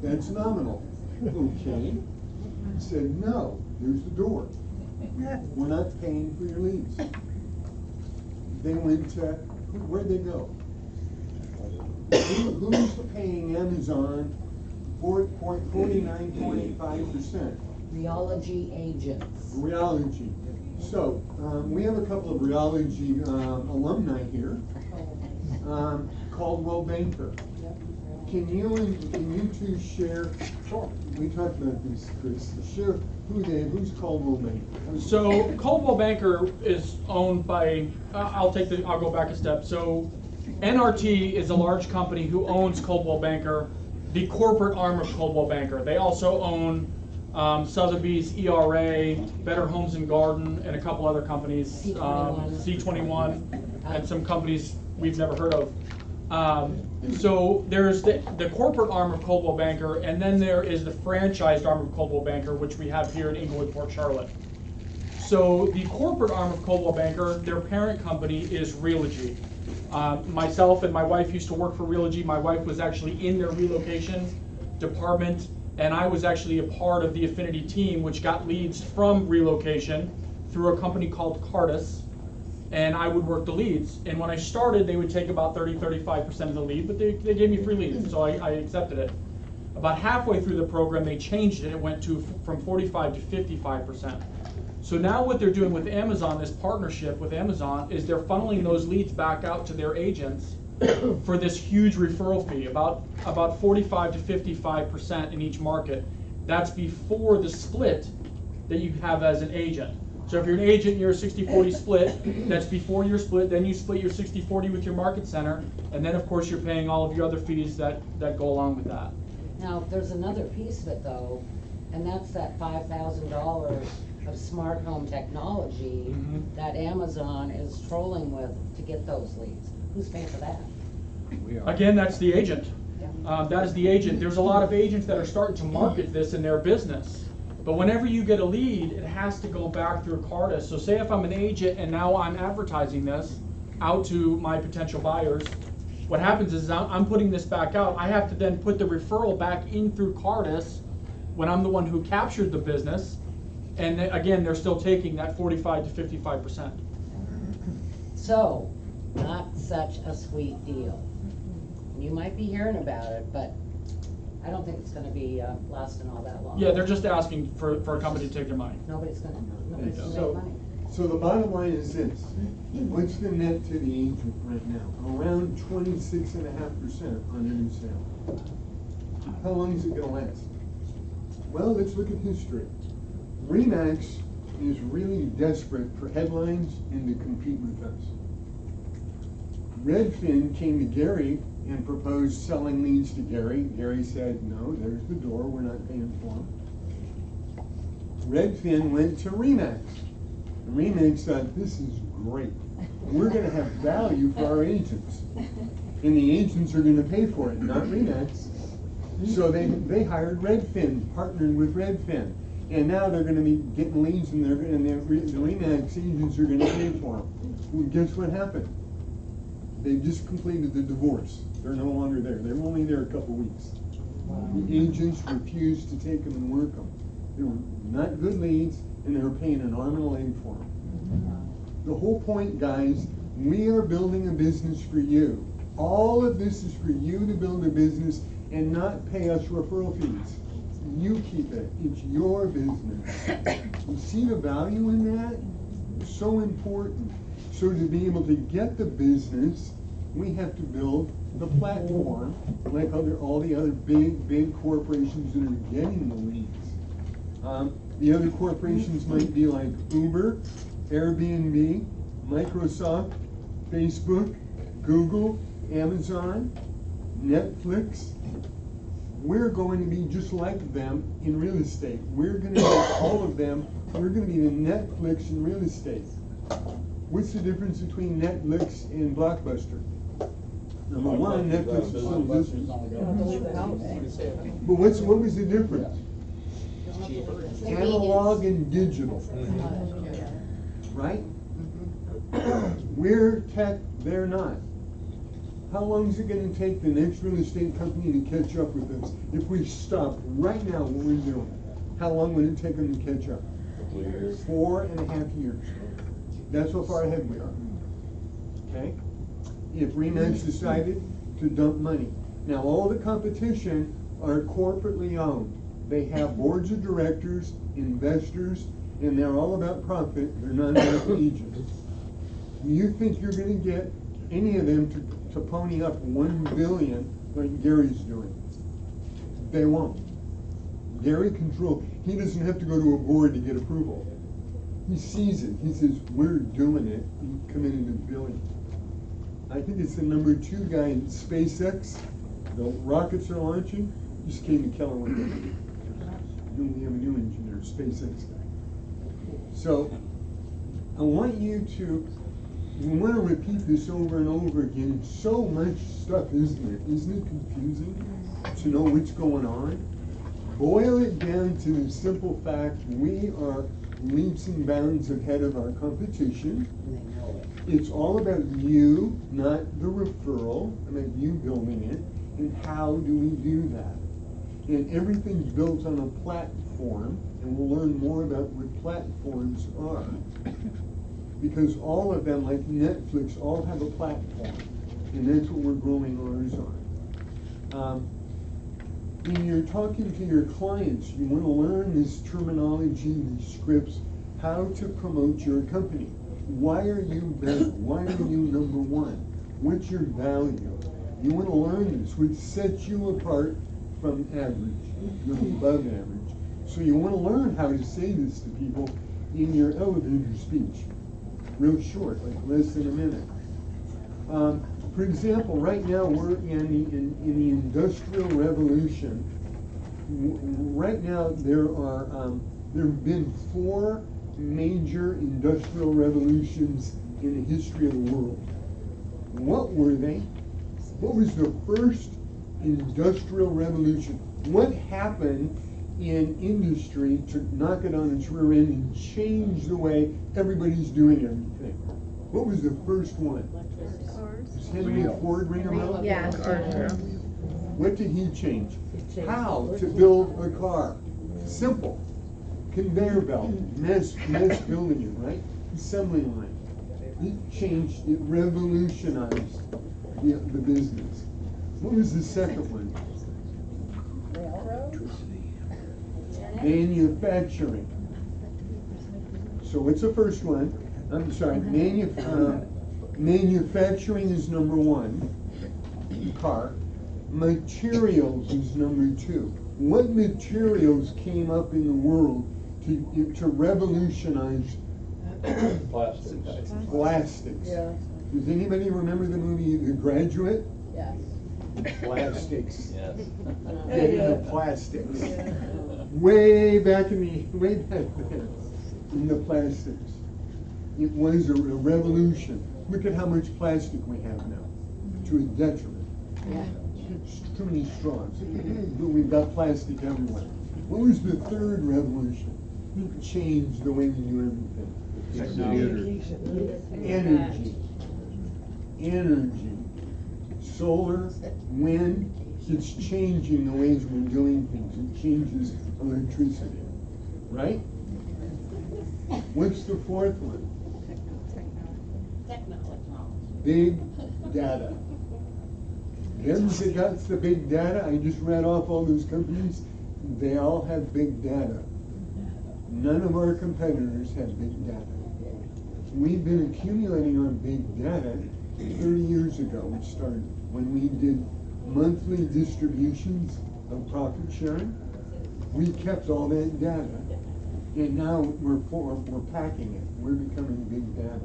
That's nominal. Okay. He said, no, there's the door. We're not paying for your leads. They went to, where'd they go? Who's paying Amazon 49.85%?
Realty agents.
Realty. So, we have a couple of Realty alumni here. Caldwell Banker. Can you two share? Sure. We talked about this, Chris. Share who's Caldwell Banker?
So Caldwell Banker is owned by, I'll go back a step. So NRT is a large company who owns Caldwell Banker, the corporate arm of Caldwell Banker. They also own Sotheby's, ERA, Better Homes and Garden, and a couple other companies, C21, and some companies we've never heard of. So there's the corporate arm of Coldwell Banker, and then there is the franchised arm of Coldwell Banker, which we have here in Inglewood, Port Charlotte. So the corporate arm of Coldwell Banker, their parent company is Realty. Myself and my wife used to work for Realty. My wife was actually in their relocation department, and I was actually a part of the affinity team, which got leads from relocation through a company called Cardis. And I would work the leads. And when I started, they would take about 30-35% of the lead, but they gave me free leads, so I accepted it. About halfway through the program, they changed it. It went from 45 to 55%. So now what they're doing with Amazon, this partnership with Amazon, is they're funneling those leads back out to their agents for this huge referral fee, about 45 to 55% in each market. That's before the split that you have as an agent. So if you're an agent, you're a 60-40 split, that's before your split, then you split your 60-40 with your market center, and then of course you're paying all of your other fees that go along with that.
Now, there's another piece of it though, and that's that $5,000 of smart home technology that Amazon is trolling with to get those leads. Who's paying for that?
Again, that's the agent. That is the agent. There's a lot of agents that are starting to market this in their business. But whenever you get a lead, it has to go back through Cardis. So say if I'm an agent and now I'm advertising this out to my potential buyers, what happens is I'm putting this back out. I have to then put the referral back in through Cardis when I'm the one who captured the business. And then, again, they're still taking that 45 to 55%.
So, not such a sweet deal. You might be hearing about it, but I don't think it's going to be lasting all that long.
Yeah, they're just asking for a company to take their money.
Nobody's going to make money.
So the bottom line is this: what's the net to the agent right now? Around 26.5% on a new sale. How long is it going to last? Well, let's look at history. RE/MAX is really desperate for headlines and to compete with us. Redfin came to Gary and proposed selling leads to Gary. Gary said, no, there's the door, we're not paying for them. Redfin went to RE/MAX. RE/MAX thought, this is great. We're going to have value for our agents. And the agents are going to pay for it, not RE/MAX. So they hired Redfin, partnered with Redfin. And now they're going to be getting leads and the RE/MAX agents are going to pay for them. Well, guess what happened? They just completed the divorce. They're no longer there. They were only there a couple weeks. The agents refused to take them and work them. They were not good leads, and they were paying an arm and a leg for them. The whole point, guys, we are building a business for you. All of this is for you to build a business and not pay us referral fees. You keep it. It's your business. You see the value in that? It's so important. So to be able to get the business, we have to build the platform like all the other big corporations that are getting the leads. The other corporations might be like Uber, Airbnb, Microsoft, Facebook, Google, Amazon, Netflix, we're going to be just like them in real estate. We're going to be all of them. We're going to be the Netflix in real estate. What's the difference between Netflix and Blockbuster? Number one, Netflix is still existing. But what was the difference? Analog and digital. Right? We're tech, they're not. How long is it going to take the next real estate company to catch up with us? If we stopped right now what we're doing, how long would it take them to catch up? 4.5 years. That's how far ahead we are. Okay? If RE/MAX decided to dump money. Now all the competition are corporately owned. They have boards of directors, investors, and they're all about profit. They're not about agents. Do you think you're going to get any of them to pony up $1 billion like Gary's doing? They won't. Gary controls. He doesn't have to go to a board to get approval. He sees it. He says, we're doing it. He committed $1 billion. I think it's the number 2 guy in SpaceX. The rockets are launching. Just came to Keller one day. We have a new engineer, SpaceX guy. So I want you to, we want to repeat this over and over again. So much stuff, isn't it? Isn't it confusing to know what's going on? Boil it down to the simple fact we are leaps and bounds ahead of our competition. It's all about you, not the referral, about you building it, and how do we do that? And everything's built on a platform, and we'll learn more about what platforms are. Because all of them, like Netflix, all have a platform, and that's what we're growing ours on. When you're talking to your clients, you want to learn this terminology, these scripts, how to promote your company. Why are you better? Why are you number one? What's your value? You want to learn this, which sets you apart from average, you're above average. So you want to learn how to say this to people in your elevator speech. Real short, like less than a minute. For example, right now we're in the Industrial Revolution. Right now there have been 4 major industrial revolutions in the history of the world. What were they? What was the first industrial revolution? What happened in industry to knock it on its rear end and change the way everybody's doing everything? What was the first one? Does Henry Ford ring a bell?
Yeah.
What did he change? How to build a car. Simple. Conveyor belt. Mass building it, right? Assembly line. It changed, it revolutionized the business. What was the second one? Manufacturing. So what's the first one? I'm sorry, manufacturing is number 1, car. Materials is number 2. What materials came up in the world to revolutionize plastics?
Yeah.
Does anybody remember the movie The Graduate?
Yes.
Plastics.
Yes.
Getting the plastics. Way back then, in the plastics. It was a revolution. Look at how much plastic we have now, to a detriment.
Yeah.
Too many straws. But we've got plastic everywhere. What was the third revolution? It changed the way we do everything. Energy. Solar, wind, it's changing the ways we're doing things. It changes electricity. Right? What's the fourth one? Big data. Them's that got the big data. I just read off all those companies. They all have big data. None of our competitors have big data. We've been accumulating our big data 30 years ago. We started when we did monthly distributions of profit sharing. We kept all that data. And now we're packing it. We're becoming big data.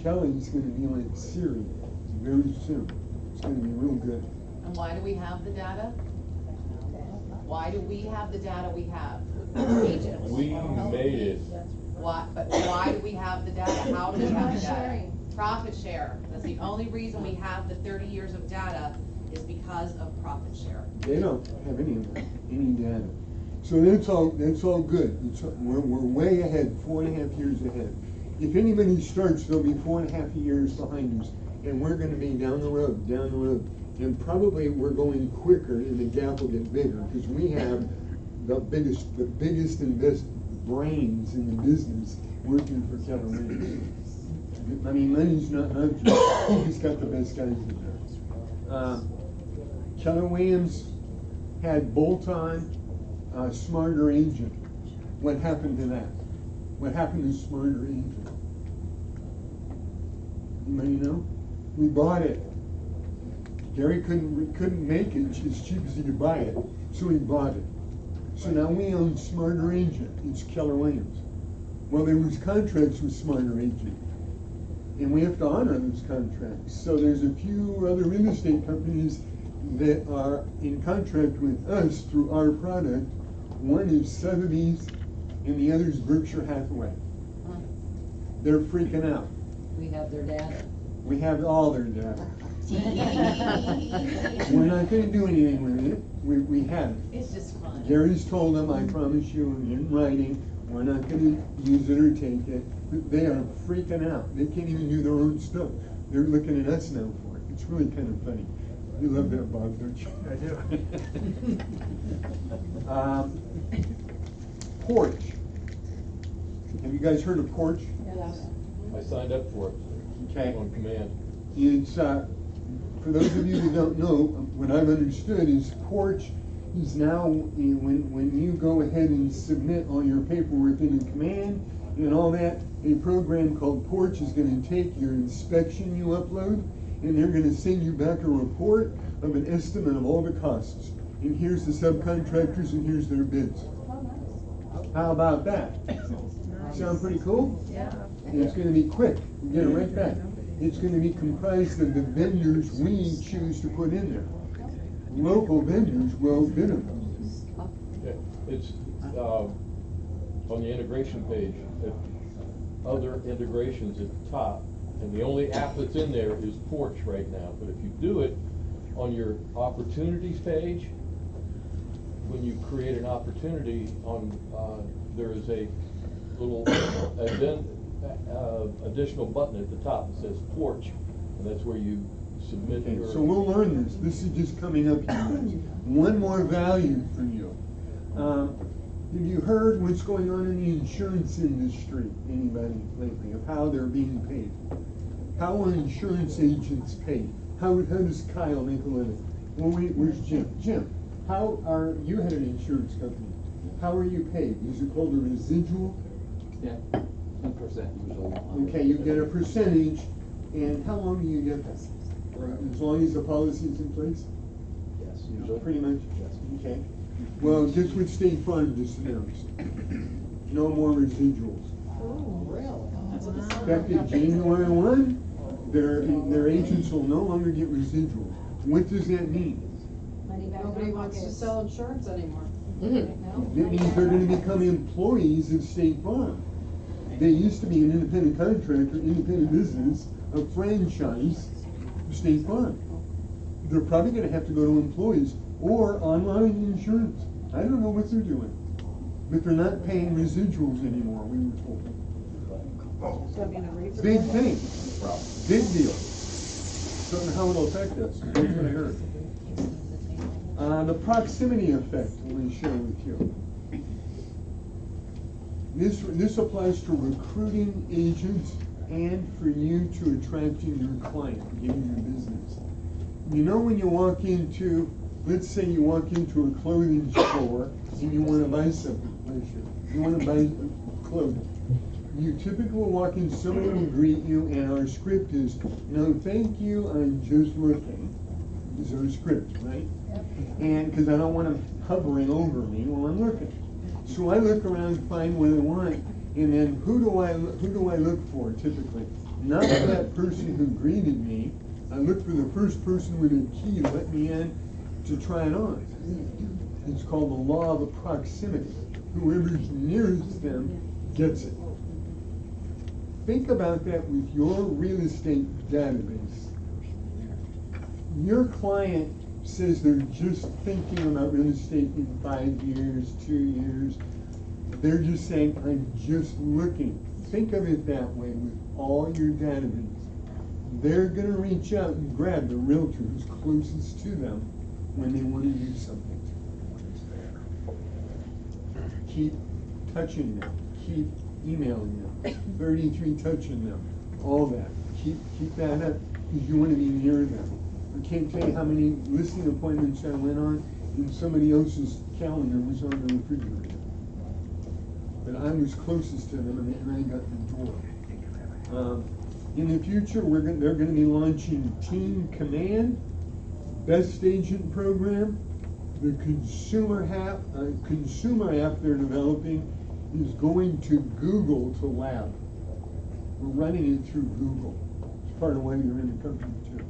Kelly's going to be like Siri very soon. It's gonna be real good.
And why do we have the data? Why do we have the data we have? Agents.
We made it.
But why do we have the data? How do we have the data? Profit share. That's the only reason we have the 30 years of data is because of profit share.
They don't have any data. So that's all good. We're way ahead, 4.5 years ahead. If anybody starts, they'll be 4.5 years behind us, and we're gonna be down the road. And probably we're going quicker and the gap will get bigger, because we have the biggest and best brains in the business working for Keller Williams. I mean, money's not object. He's got the best guys in there. Keller Williams had bolt-on Smarter Agent. What happened to that? What happened to Smarter Agent? Anybody know? We bought it. Gary couldn't make it as cheap as he could buy it, so he bought it. So now we own Smarter Agent. It's Keller Williams. Well, there was contracts with Smarter Agent, and we have to honor those contracts. So there's a few other real estate companies that are in contract with us through our product. One is Sotheby's, and the other is Berkshire Hathaway. They're freaking out.
We have their data.
We have all their data. We're not going to do anything with it. We haven't.
It's just fun.
Gary's told them, I promise you, in writing, we're not going to use it or take it. But they are freaking out. They can't even do their own stuff. They're looking at us now for it. It's really kind of funny. You love that, Bob, don't you?
I do.
Porch. Have you guys heard of Porch?
Yes.
I signed up for it.
Okay.
On command.
It's, for those of you who don't know, what I've understood is Porch is now, when you go ahead and submit all your paperwork in command and all that, a program called Porch is going to take your inspection you upload, and they're going to send you back a report of an estimate of all the costs. And here's the subcontractors and here's their bids. How about that? Sound pretty cool?
Yeah.
And it's going to be quick. You get it right back. It's going to be comprised of the vendors we choose to put in there. Local vendors will bid them.
Okay. It's on the integration page, other integrations at the top, and the only app that's in there is Porch right now. But if you do it on your opportunities page, when you create an opportunity there is a little additional button at the top that says Porch, and that's where you submit your...
So we'll learn this. This is just coming up here. One more value for you. Have you heard what's going on in the insurance industry, anybody lately, of how they're being paid? How are insurance agents paid? How does Kyle make a living? Well, where's Jim? Jim, you had an insurance company. How are you paid? Is it called a residual?
Yeah, 10% usually.
Okay, you get a percentage, and how long do you get that? As long as the policy is in place?
Yes, usually.
Pretty much?
Yes.
Okay. Well, just what State Farm just announced. No more residuals.
Oh, really?
Effective January 1, their agents will no longer get residuals. What does that mean?
Nobody wants to sell insurance anymore.
That means they're going to become employees of State Farm. They used to be an independent contractor, independent business, a franchise of State Farm. They're probably going to have to go to employees or online insurance. I don't know what they're doing. But they're not paying residuals anymore, we were told. Big thing. Big deal. Don't know how it'll affect us. That's what I heard. The proximity effect I'm going to share with you. This applies to recruiting agents and for you to attracting your client, getting your business. You know, when you walk into, let's say you walk into a clothing store and you want to buy something, you want to buy clothing. You typically will walk in, someone will greet you, and our script is, no, thank you, I'm just looking. Is our script, right? And because I don't want them hovering over me while I'm looking. So I look around, find what I want, and then who do I look for typically? Not that person who greeted me, I look for the first person with a key to let me in to try it on. It's called the law of proximity. Whoever's nearest them gets it. Think about that with your real estate database. Your client says they're just thinking about real estate in 5 years, 2 years. They're just saying, I'm just looking. Think of it that way with all your database. They're gonna reach out and grab the realtor who's closest to them when they wanna do something. Keep touching them, keep emailing them, 33 touching them, all that. Keep that up, because you wanna be near them. I can't tell you how many listing appointments I went on, and somebody else's calendar was on the refrigerator. But I was closest to them, and I got the door. In the future, they're gonna be launching Team Command, Best Agent Program. The consumer app they're developing is going to Google to lab. We're running it through Google. It's part of why you're in the company too.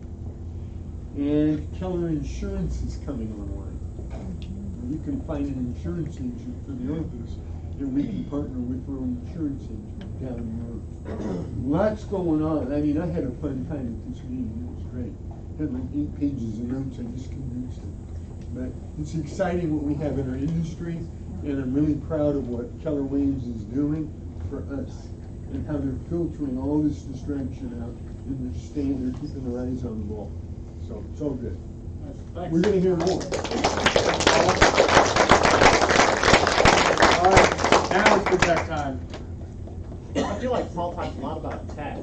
And Keller Insurance is coming online. You can find an insurance agent for the office, and we can partner with our own insurance agent down the road. Lots going on. I mean, I had a fun time at this meeting. It was great. I had like 8 pages of notes. I just condensed it. But it's exciting what we have in our industry, and I'm really proud of what Keller Williams is doing for us, and how they're filtering all this distraction out, and they're keeping their eyes on the ball. So it's all good.
Thanks.
We're gonna hear more.
All right, now it's the tech time.
I feel like Paul talks a lot about tech.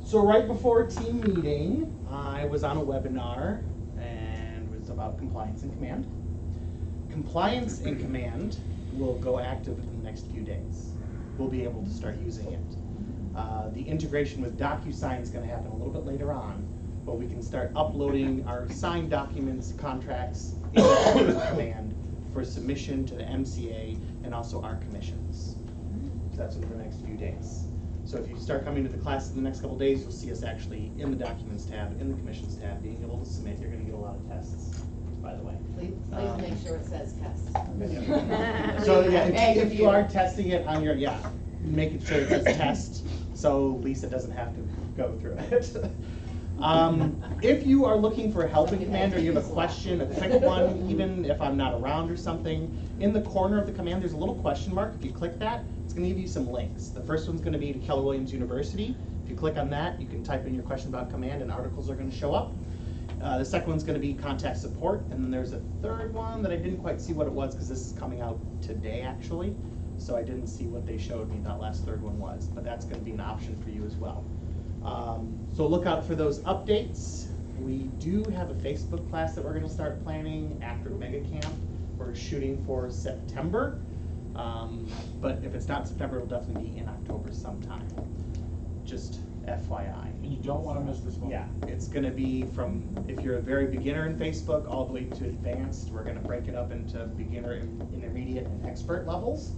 So right before team meeting, I was on a webinar, and it was about compliance in command. Compliance in command will go active in the next few days. We'll be able to start using it. The integration with DocuSign is going to happen a little bit later on, but we can start uploading our signed documents, contracts, into command for submission to the MCA and also our commissions. So that's within the next few days. So if you start coming to the class in the next couple of days, you'll see us actually in the documents tab, in the commissions tab, being able to submit. You're going to get a lot of tests, by the way.
Please make sure it says test.
So yeah, if you are testing it on your, making sure it says test, so Lisa doesn't have to go through it. If you are looking for help in command, or you have a question, a quick one, even if I'm not around or something, in the corner of the command there's a little question mark. If you click that, it's going to give you some links. The first one's going to be to Keller Williams University. If you click on that, you can type in your question about command and articles are going to show up. The second one's going to be contact support, and then there's a third one that I didn't quite see what it was because this is coming out today actually, so I didn't see what they showed me that last third one was, but that's going to be an option for you as well. So look out for those updates. We do have a Facebook class that we're going to start planning after Mega Camp. We're shooting for September, but if it's not September, it'll definitely be in October sometime. Just FYI.
And you don't want to miss this one.
Yeah, it's going to be from, if you're a very beginner in Facebook, all the way to advanced. We're going to break it up into beginner, intermediate, and expert levels.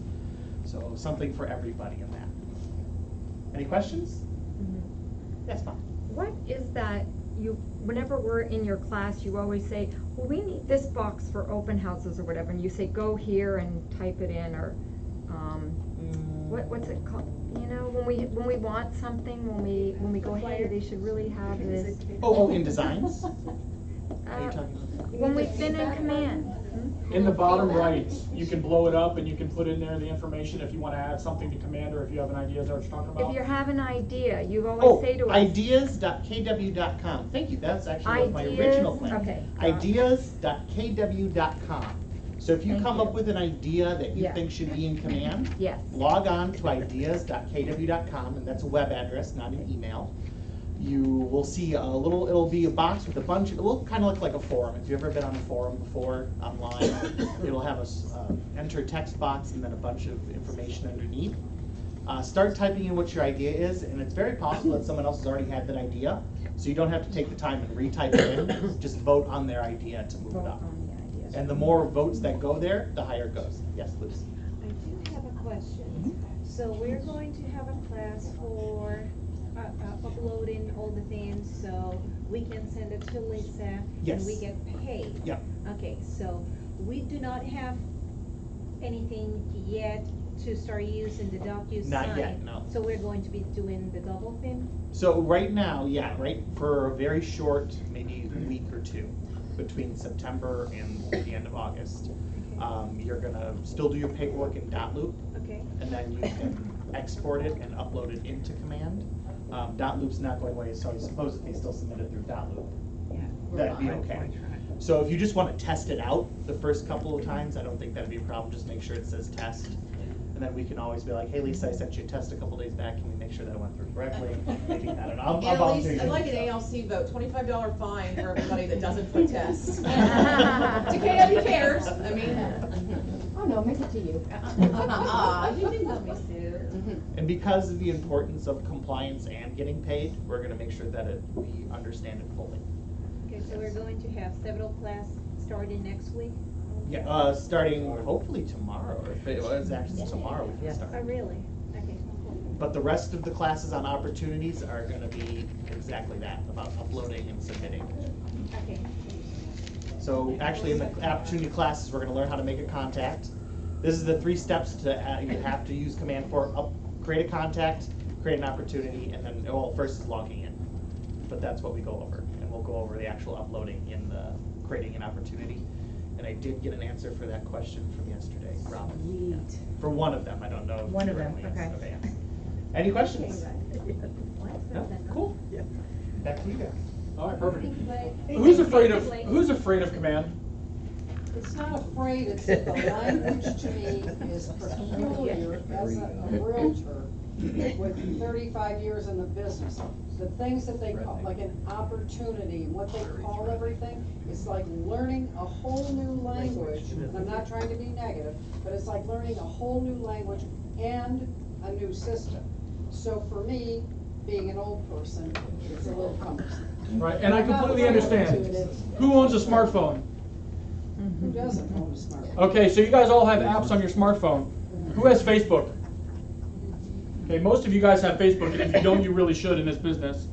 So something for everybody in that. Any questions? That's fine.
What is that, whenever we're in your class, you always say, well, we need this box for open houses or whatever, and you say, go here and type it in, or, what's it called? You know, when we want something, when we go, hey, they should really have this.
Oh, in designs? Are you talking about?
When we've been in command.
In the bottom right, you can blow it up and you can put in there the information if you want to add something to command, or if you have an idea. Is that what you're talking about?
If you have an idea, you always say to us.
Ideas.kw.com. Thank you. That's actually my original plan.
Okay.
Ideas.kw.com. So if you come up with an idea that you think should be in command, log on to ideas.kw.com, and that's a web address, not an email. You will see a little, it'll be a box with a bunch, it will kind of look like a forum. If you've ever been on a forum before online, it'll have a enter text box and then a bunch of information underneath. Start typing in what your idea is, and it's very possible that someone else has already had that idea, so you don't have to take the time and retype it in. Just vote on their idea to move it up. And the more votes that go there, the higher it goes. Yes, Liz?
I
do have a question. So we're going to have a class for uploading all the things so we can send it to Lisa
Yes.
and we get paid.
Yep.
Okay, so we do not have anything yet to start using the DocuSign.
Not yet, no.
So we're going to be doing the double thing?
So right now, yeah, right, for a very short, maybe a week or two, between September and the end of August, you're gonna still do your paperwork in .loop.
Okay.
And then you can export it and upload it into Command. .loop's not going away, so I suppose if you still submit it through .loop, that'd be okay. So if you just want to test it out the first couple of times, I don't think that'd be a problem. Just make sure it says test. And then we can always be like, hey Lisa, I sent you a test a couple days back. Can we make sure that it went through correctly? Maybe, I don't know. I'll volunteer.
I'd like an ALC vote, $25 fine for everybody that doesn't put tests. TKW cares, I mean.
Oh no, make it to you.
You didn't love me, Sue.
And because of the importance of compliance and getting paid, we're gonna make sure that we understand it fully.
Okay, so we're going to have several classes starting next week?
Yeah, starting hopefully tomorrow. If it was actually tomorrow, we can start.
Oh, really? Okay.
But the rest of the classes on opportunities are gonna be exactly that, about uploading and submitting.
Okay.
So actually in the opportunity classes, we're gonna learn how to make a contact. This is the 3 steps to, you have to use Command for, create a contact, create an opportunity, and then, well, first is logging in. But that's what we go over, and we'll go over the actual uploading in the creating an opportunity. And I did get an answer for that question from yesterday, Robin.
Sweet.
For one of them, I don't know.
One of them,
yes.
okay.
Yes. Any questions? No? Cool.
Yeah.
Back to you guys.
All right, perfect. Who's afraid of Command?
It's not afraid, it's that the language to me is peculiar as a realtor with 35 years in the business. The things that they call, like an opportunity, what they call everything, it's like learning a whole new language. And I'm not trying to be negative, but it's like learning a whole new language and a new system. So for me, being an old person, it's a little cumbersome.
Right, and I completely understand. Who owns a smartphone?
Who doesn't own a smartphone?
Okay, so you guys all have apps on your smartphone. Who has Facebook? Okay, most of you guys have Facebook. If you don't, you really should in this business.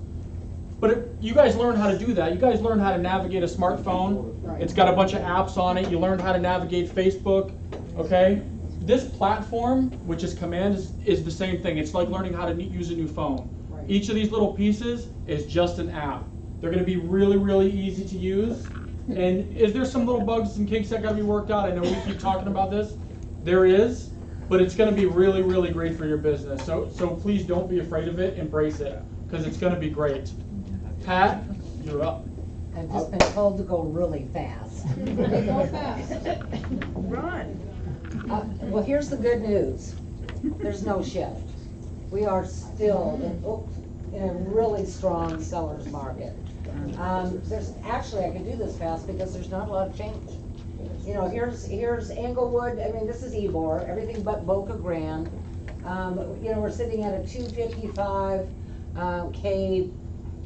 But you guys learn how to do that. You guys learn how to navigate a smartphone. It's got a bunch of apps on it. You learn how to navigate Facebook, okay? This platform, which is Command, is the same thing. It's like learning how to use a new phone. Each of these little pieces is just an app. They're gonna be really, really easy to use. And is there some little bugs and kinks that gotta be worked out? I know we keep talking about this. There is, but it's gonna be really, really great for your business. So please don't be afraid of it, embrace it, because it's gonna be great. Pat, you're up.
I've just been told to go really fast.
Go fast.
Run. Well, here's the good news. There's no shift. We are still in a really strong seller's market. There's actually, I can do this fast because there's not a lot of change. You know, here's Englewood. I mean, this is Ybor, everything but Boca Grande. You know, we're sitting at a 255 K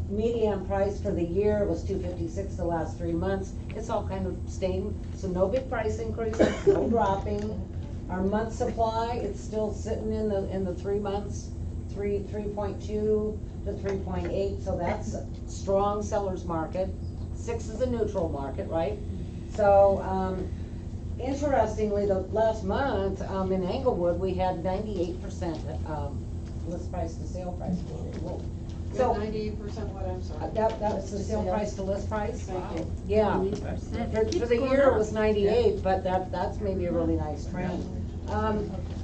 median price for the year. It was 256 the last 3 months. It's all kind of staying, so no big price increases, no dropping. Our month supply, it's still sitting in the 3 months, 3.2 to 3.8, so that's a strong seller's market. 6 is a neutral market, right? So, interestingly, the last month in Englewood, we had 98% list price to sale price. Whoa. So 98% what, I'm sorry? That was the sale price to list price? Wow. Yeah. For the year it was 98, but that's maybe a really nice trend.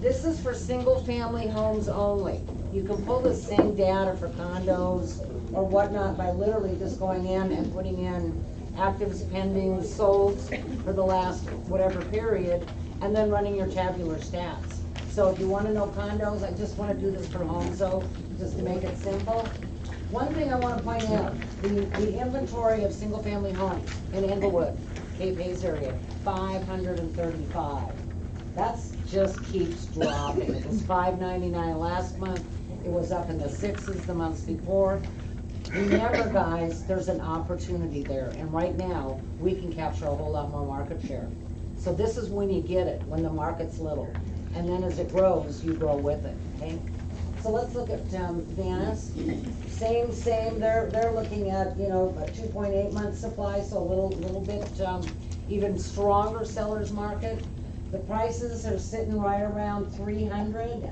This is for single family homes only. You can pull the same data for condos or whatnot by literally just going in and putting in actives, pending, sold for the last whatever period, and then running your tabular stats. So if you want to know condos, I just want to do this for homes, so just to make it simple. One thing I want to point out, the inventory of single family homes in Englewood, Cape Hayes area, 535. That's just keeps dropping. It was $599 last month. It was up in the 6s the months before. Remember, guys, there's an opportunity there, and right now we can capture a whole lot more market share. So this is when you get it, when the market's little. and then as it grows, you grow with it, okay? So let's look at, Venice, same, they're looking at, you know, a 2.8 month supply, so a little bit, even stronger seller's market. The prices are sitting right around 300.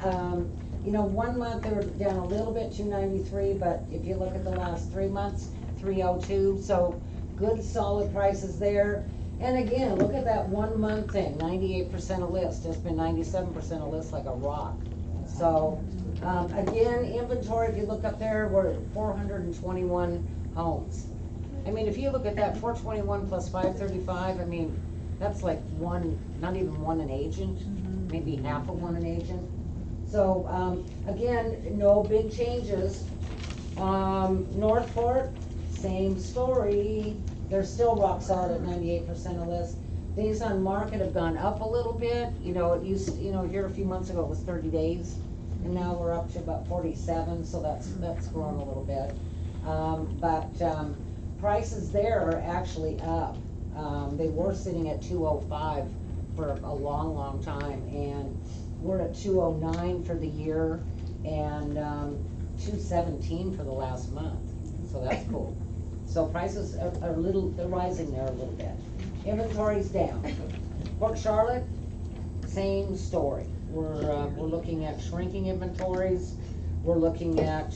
You know, 1 month they were down a little bit, 293, but if you look at the last 3 months, 302, so good solid prices there. And again, look at that 1 month thing, 98% of list, it's been 97% of list like a rock. So, again, inventory, if you look up there, we're at 421 homes. I mean, if you look at that, 421 plus 535, I mean, that's like one, not even one an agent, maybe half of one an agent. So, again, no big changes. Northport, same story. They're still rock solid at 98% of list. Days on market have gone up a little bit. You know, it used, you know, here a few months ago it was 30 days, and now we're up to about 47, so that's grown a little bit. Prices there are actually up. They were sitting at 205 for a long time, and we're at 209 for the year, and 217 for the last month, so that's cool. So prices are they're rising there a little bit. Inventory's down. Port Charlotte, same story. We're looking at shrinking inventories. We're looking at,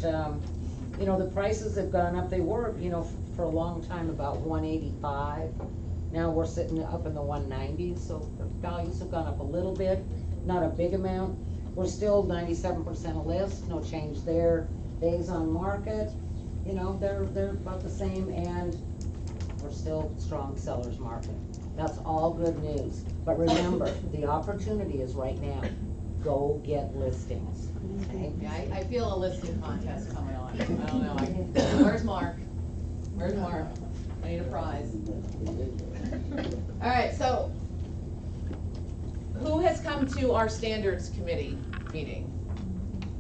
you know, the prices have gone up. They were, you know, for a long time about 185. Now we're sitting up in the 190s, so the values have gone up a little bit, not a big amount. We're still 97% of list, no change there. Days on market, you know, they're about the same, and we're still strong sellers market. That's all good news. But remember, the opportunity is right now. Go get listings. Okay?
Yeah, I feel a listing contest coming on. I don't know. Where's Mark? Where's Mark? I need a prize. All right, so who has come to our standards committee meeting?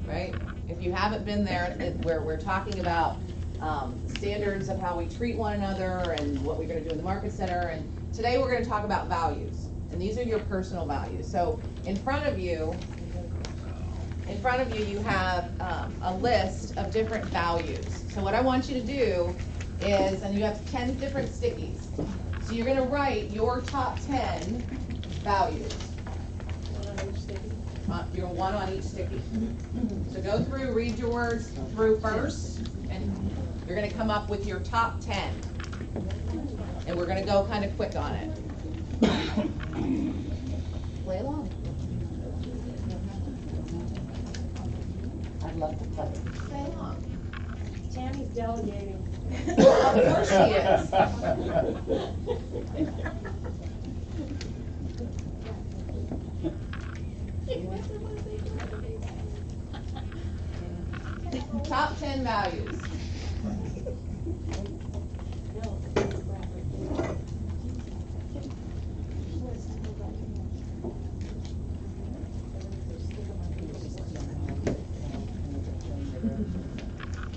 Right? If you haven't been there, where we're talking about standards of how we treat one another and what we're going to do in the market center. And today we're going to talk about values. And these are your personal values. So in front of you you have a list of different values. So what I want you to do is, and you have 10 different stickies. So you're going to write your top 10 values. One on each sticky? You're one on each sticky. So go through, read your words through first, and you're going to come up with your top 10. And we're going to go kind of quick on it. Play along.
I'd love to play.
Play along.
Tammy's delegating.
Of course she is. Top 10 values.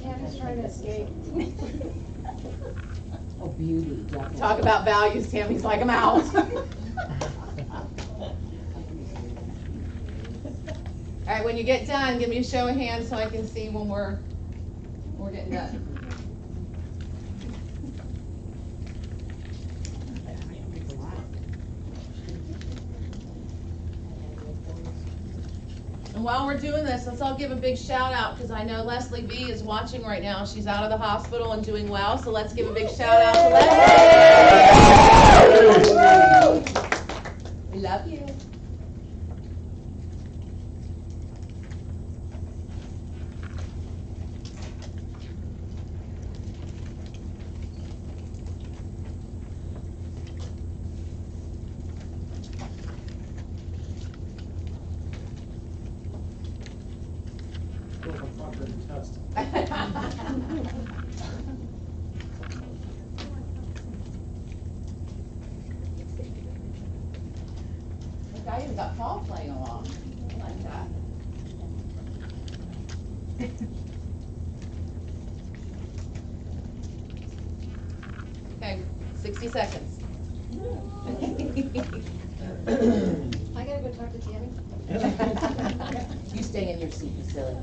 Tammy's trying to escape.
Oh, beauty, definitely.
Talk about values, Tammy's like, I'm out. All right, when you get done, give me a show of hands so I can see when we're getting done. And while we're doing this, let's all give a big shout out, because I know Leslie V is watching right now. She's out of the hospital and doing well, so let's give a big shout out to Leslie. We love you. I even got Paul playing along. I like that. Okay, 60 seconds.
I gotta go talk to Tammy.
stay in your seat, you silly.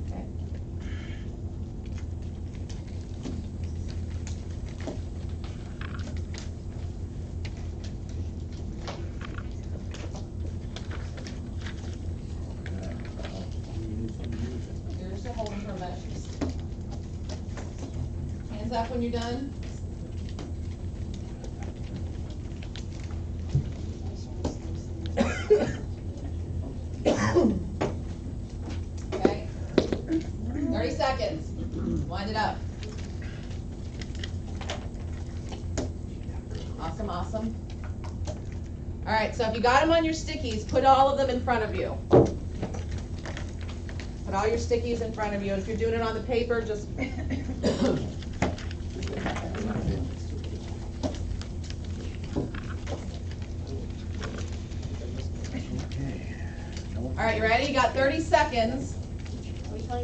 Okay. Here's the holding for measures. Hands up when you're done. Okay. 30 seconds. Wind it up. Awesome, awesome. All right, so if you got them on your stickies, put all of them in front of you. Put all your stickies in front of you. And if you're doing it on the paper, just all right, you ready? You got 30 seconds.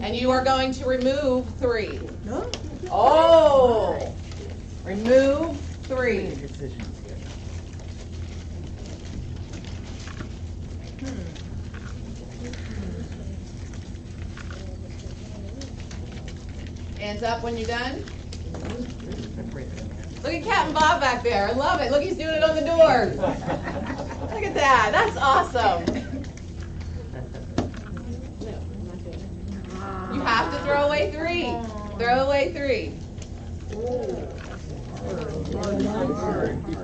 And you are going to remove 3. Oh! Remove 3. Hands up when you're done. Look at Captain Bob back there. I love it. Look, he's doing it on the doors. Look at that. That's awesome. You have to throw away 3. Throw away 3.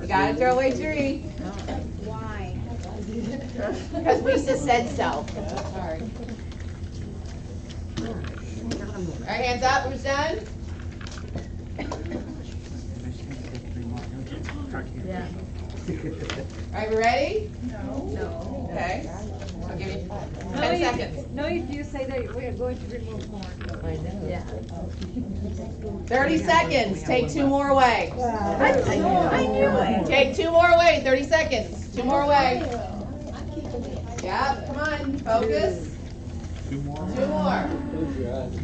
You gotta throw away 3.
Why?
Because Lisa said so. Sorry. All right, hands up. Who's done?
Yeah.
All right, we ready?
No.
Okay. I'll give you 10 seconds.
No, if you say that we are going to remove more.
Yeah.
30 seconds. Take 2 more away.
I knew it.
Take 2 more away. 30 seconds. 2 more away. Yeah, come on. Focus. 2 more. 2 more.
Close your eyes.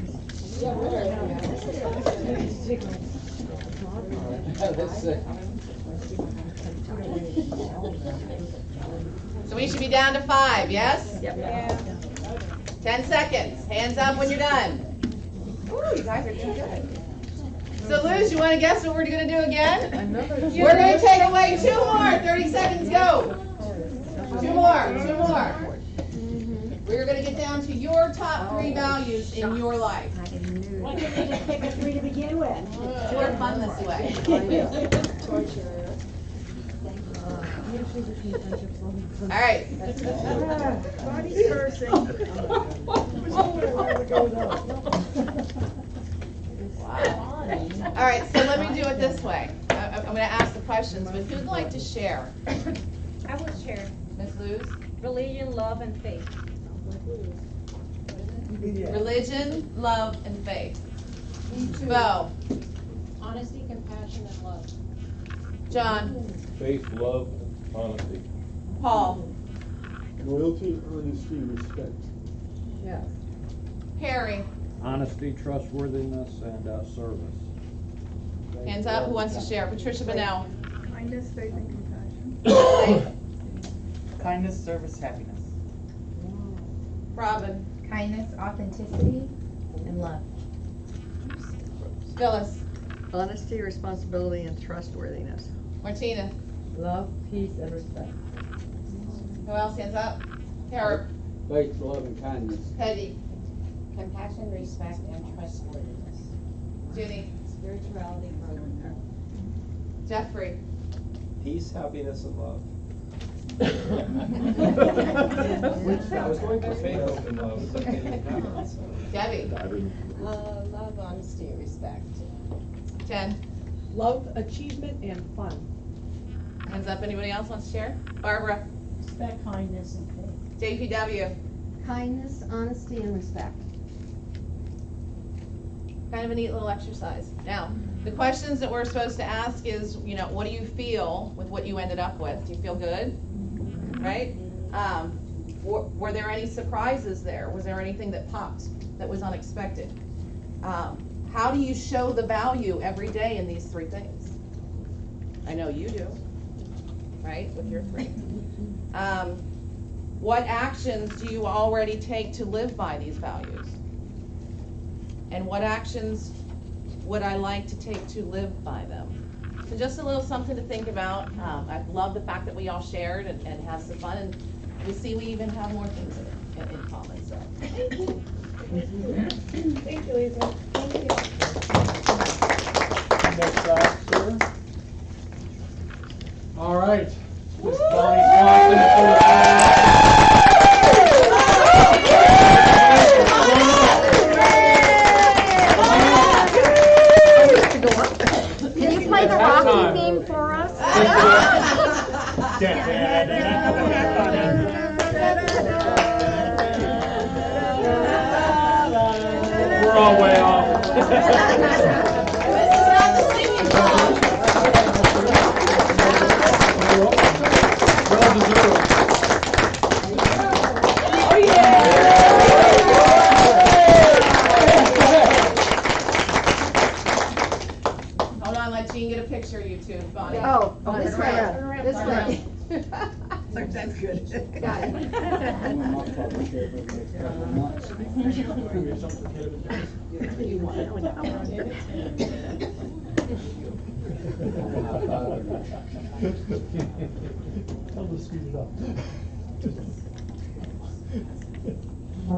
That's it.
So we should be down to 5, yes?
Yep.
Yeah.
10 seconds. Hands up when you're done. Ooh, you guys are doing good. So Luz, you want to guess what we're going to do again? We're going to take away 2 more. 30 seconds, go. 2 more. 2 more. We're going to get down to your top 3 values in your life.
Why didn't they just pick a 3 to begin with?
It's more fun this way. All right.
Body's cursing.
All right, so let me do it this way. I'm going to ask the questions, but who'd like to share?
I will share.
Ms. Luz?
Religion, love, and faith.
Religion, love, and faith. Bo?
Honesty, compassion, and love.
John?
Faith, love, honesty.
Paul?
Loyalty, honesty, respect.
Yes.
Harry?
Honesty, trustworthiness, and service.
Hands up, who wants to share? Patricia Bonnell?
Kindness, faith, and compassion.
Kindness, service, happiness.
Robin?
Kindness, authenticity, and love.
Phyllis?
Honesty, responsibility, and trustworthiness.
Martina?
Love, peace, and respect.
Who else? Hands up. Harry?
Faith, love, and kindness.
Peggy?
Compassion, respect, and trustworthiness.
Ginny?
Spirituality, growth.
Jeffrey?
Peace, happiness, and love.
I was going to say hope and love.
Debbie?
Love, honesty, and respect.
Jen?
Love, achievement, and fun.
Hands up. Anybody else wants to share? Barbara?
Respect, kindness, and faith.
JPW?
Kindness, honesty, and respect.
Kind of a neat little exercise. Now, the questions that we're supposed to ask is, you know, what do you feel with what you ended up with? Do you feel good? Right? Were there any surprises there? Was there anything that popped that was unexpected? How do you show the value every day in these 3 things? I know you do, right, with your 3. What actions do you already take to live by these values? And what actions would I like to take to live by them? So just a little something to think about. I love the fact that we all shared and had some fun, and we see we even have more things in common, so. Thank you.
Thank you, Lisa. Thank you.
Next slide, sir. All right. Miss Bonnie Swanson.
Can you play the Rocky theme for us?
We're all way off. Well deserved.
Oh yeah! Hold on, let Jean get a picture of you two, Bonnie.
Oh, this way, this way.
That's good.
Got it.
Tell them to speed it up.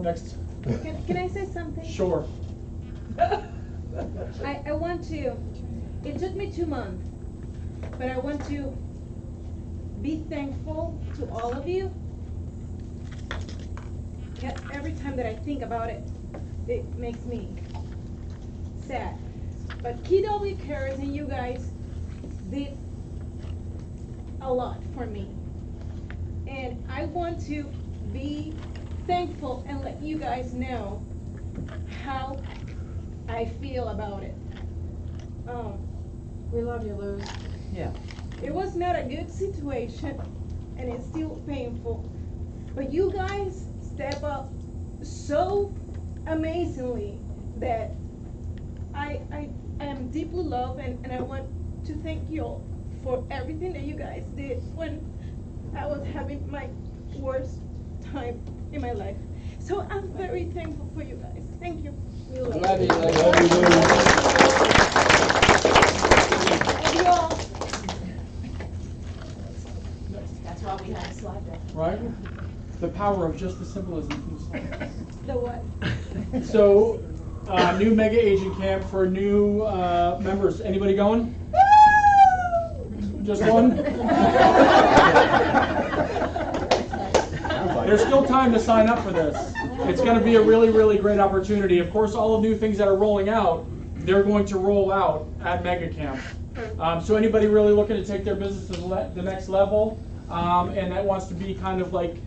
Next.
Can I say something?
Sure.
I want to, it took me 2 months, but I want to be thankful to all of you. Every time that I think about it, it makes me sad. But KW Cares and you guys did a lot for me. And I want to be thankful and let you guys know how I feel about it.
We love you, Luz.
Yeah.
It was not a good situation, and it's still painful. But you guys step up so amazingly that I am deeply loved, and I want to thank you all for everything that you guys did when I was having my worst time in my life. So I'm very thankful for you guys. Thank you. We love you. Love you all.
That's why we had a slide deck.
Right? The power of just as simple as
The what?
So, new mega agent camp for new members. Anybody going? Just one? There's still time to sign up for this. It's going to be a really, really great opportunity. Of course, all the new things that are rolling out, they're going to roll out at mega camp. So anybody really looking to take their business to the next level, and that wants to be kind of like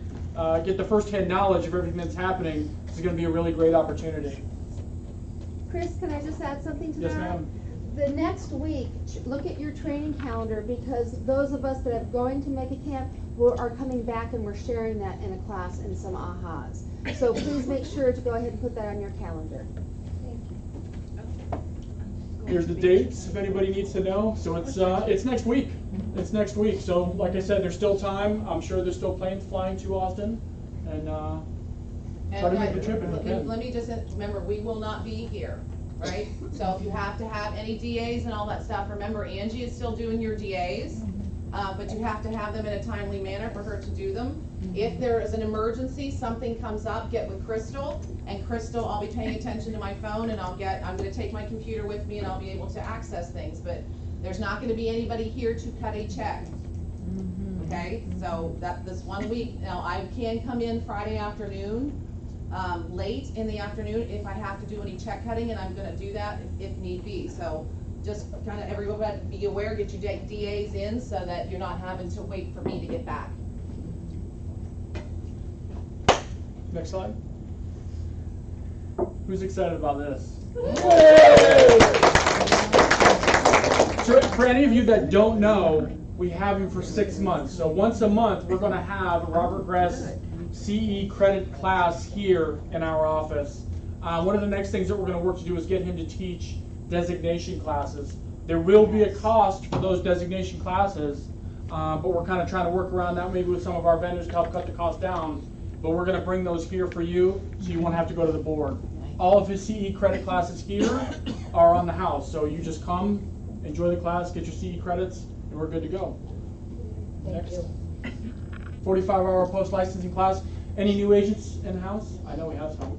get the first-hand knowledge of everything that's happening, this is going to be a really great opportunity.
Chris, can I just add something to that?
Yes, ma'am.
The next week, look at your training calendar, because those of us that are going to make a camp are coming back and we're sharing that in a class and some ahas. So please make sure to go ahead and put that on your calendar.
Here's the dates, if anybody needs to know. So it's next week. It's next week. So like I said, there's still time. I'm sure there's still planes flying to Austin, and try to make the trip if you can.
Let me just remember, we will not be here, right? So if you have to have any DAs and all that stuff, remember Angie is still doing your DAs, but you have to have them in a timely manner for her to do them. If there is an emergency, something comes up, get with Crystal, and Crystal, I'll be paying attention to my phone, and I'm gonna take my computer with me and I'll be able to access things, but there's not gonna be anybody here to cut a check. Okay, so this 1 week, now I can come in Friday afternoon, late in the afternoon if I have to do any check cutting, and I'm gonna do that if need be. So just kind of everybody be aware, get your DAs in so that you're not having to wait for me to get back.
Next slide. Who's excited about this? So for any of you that don't know, we have him for 6 months. So once a month, we're going to have a Robert Gress CE credit class here in our office. One of the next things that we're going to work to do is get him to teach designation classes. There will be a cost for those designation classes, but we're kind of trying to work around that maybe with some of our vendors to help cut the cost down. But we're gonna bring those here for you, so you won't have to go to the board. All of his CE credit classes here are on the house, so you just come, enjoy the class, get your CE credits, and we're good to go.
Thank you.
45-hour post-licensing class. Any new agents in-house? I know we have some.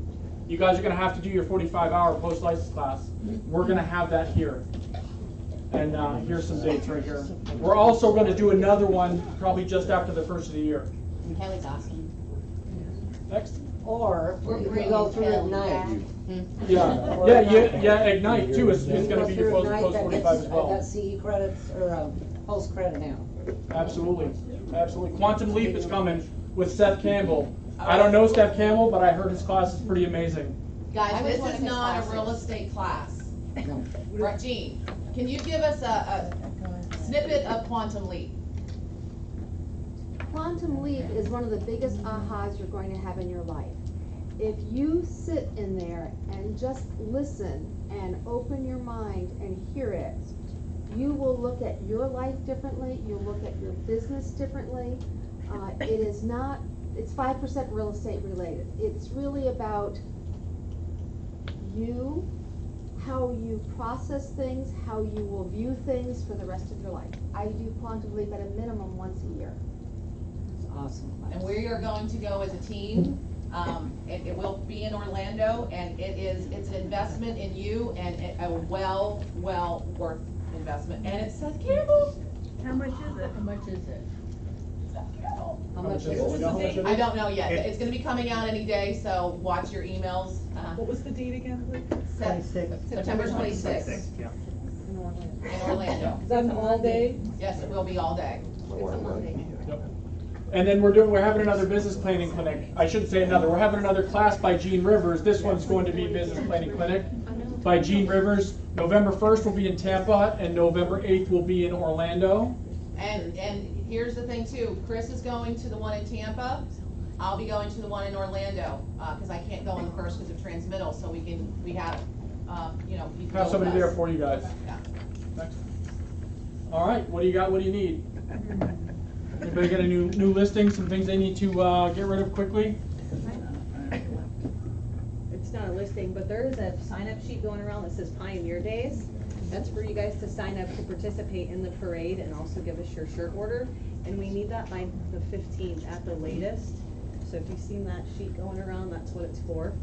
You guys are gonna have to do your 45-hour post-license class. We're gonna have that here. And here's some dates right here. We're also gonna do another one probably just after the first of the year.
And Kelly's awesome.
Next.
Or you could go through Ignite.
Yeah, Ignite too is gonna be your post 45 as well.
I got CE credits or post credit now.
Absolutely. Quantum Leap is coming with Seth Campbell. I don't know Seth Campbell, but I heard his class is pretty amazing.
Guys, this is not a real estate class. Right, Jean, can you give us a snippet of Quantum Leap?
Quantum Leap is one of the biggest ahas you're going to have in your life. If you sit in there and just listen and open your mind and hear it, you will look at your life differently, you'll look at your business differently. It's 5% real estate related. It's really about you, how you process things, how you will view things for the rest of your life. I do Quantum Leap at a minimum once a year.
Awesome.
And we are going to go as a team. It will be in Orlando, and it's an investment in you, and a well worth investment. And it's Seth Campbell.
How much is it?
How much is it?
Seth Campbell.
How much is it?
I don't know yet. It's going to be coming out any day, so watch your emails.
What was the date again, please?
September 26th.
Yeah.
In Orlando.
Is that an all day?
Yes, it will be all day.
It's a Monday.
And then we're having another business planning clinic. I shouldn't say another. We're having another class by Gene Rivers. This one's going to be business planning clinic by Gene Rivers. November 1st will be in Tampa, and November 8th will be in Orlando.
And here's the thing too. Chris is going to the one in Tampa. I'll be going to the one in Orlando because I can't go on the first because of transmittal. So we have people
Have somebody
with us.
there for you guys.
Yeah.
Next. All right. What do you got? What do you need? Anybody got a new listing? Some things they need to get rid of quickly?
It's not a listing, but there is a sign-up sheet going around that says Pioneer Days. That's for you guys to sign up to participate in the parade and also give us your shirt order. And we need that by the 15th at the latest. So if you've seen that sheet going around, that's what it's for.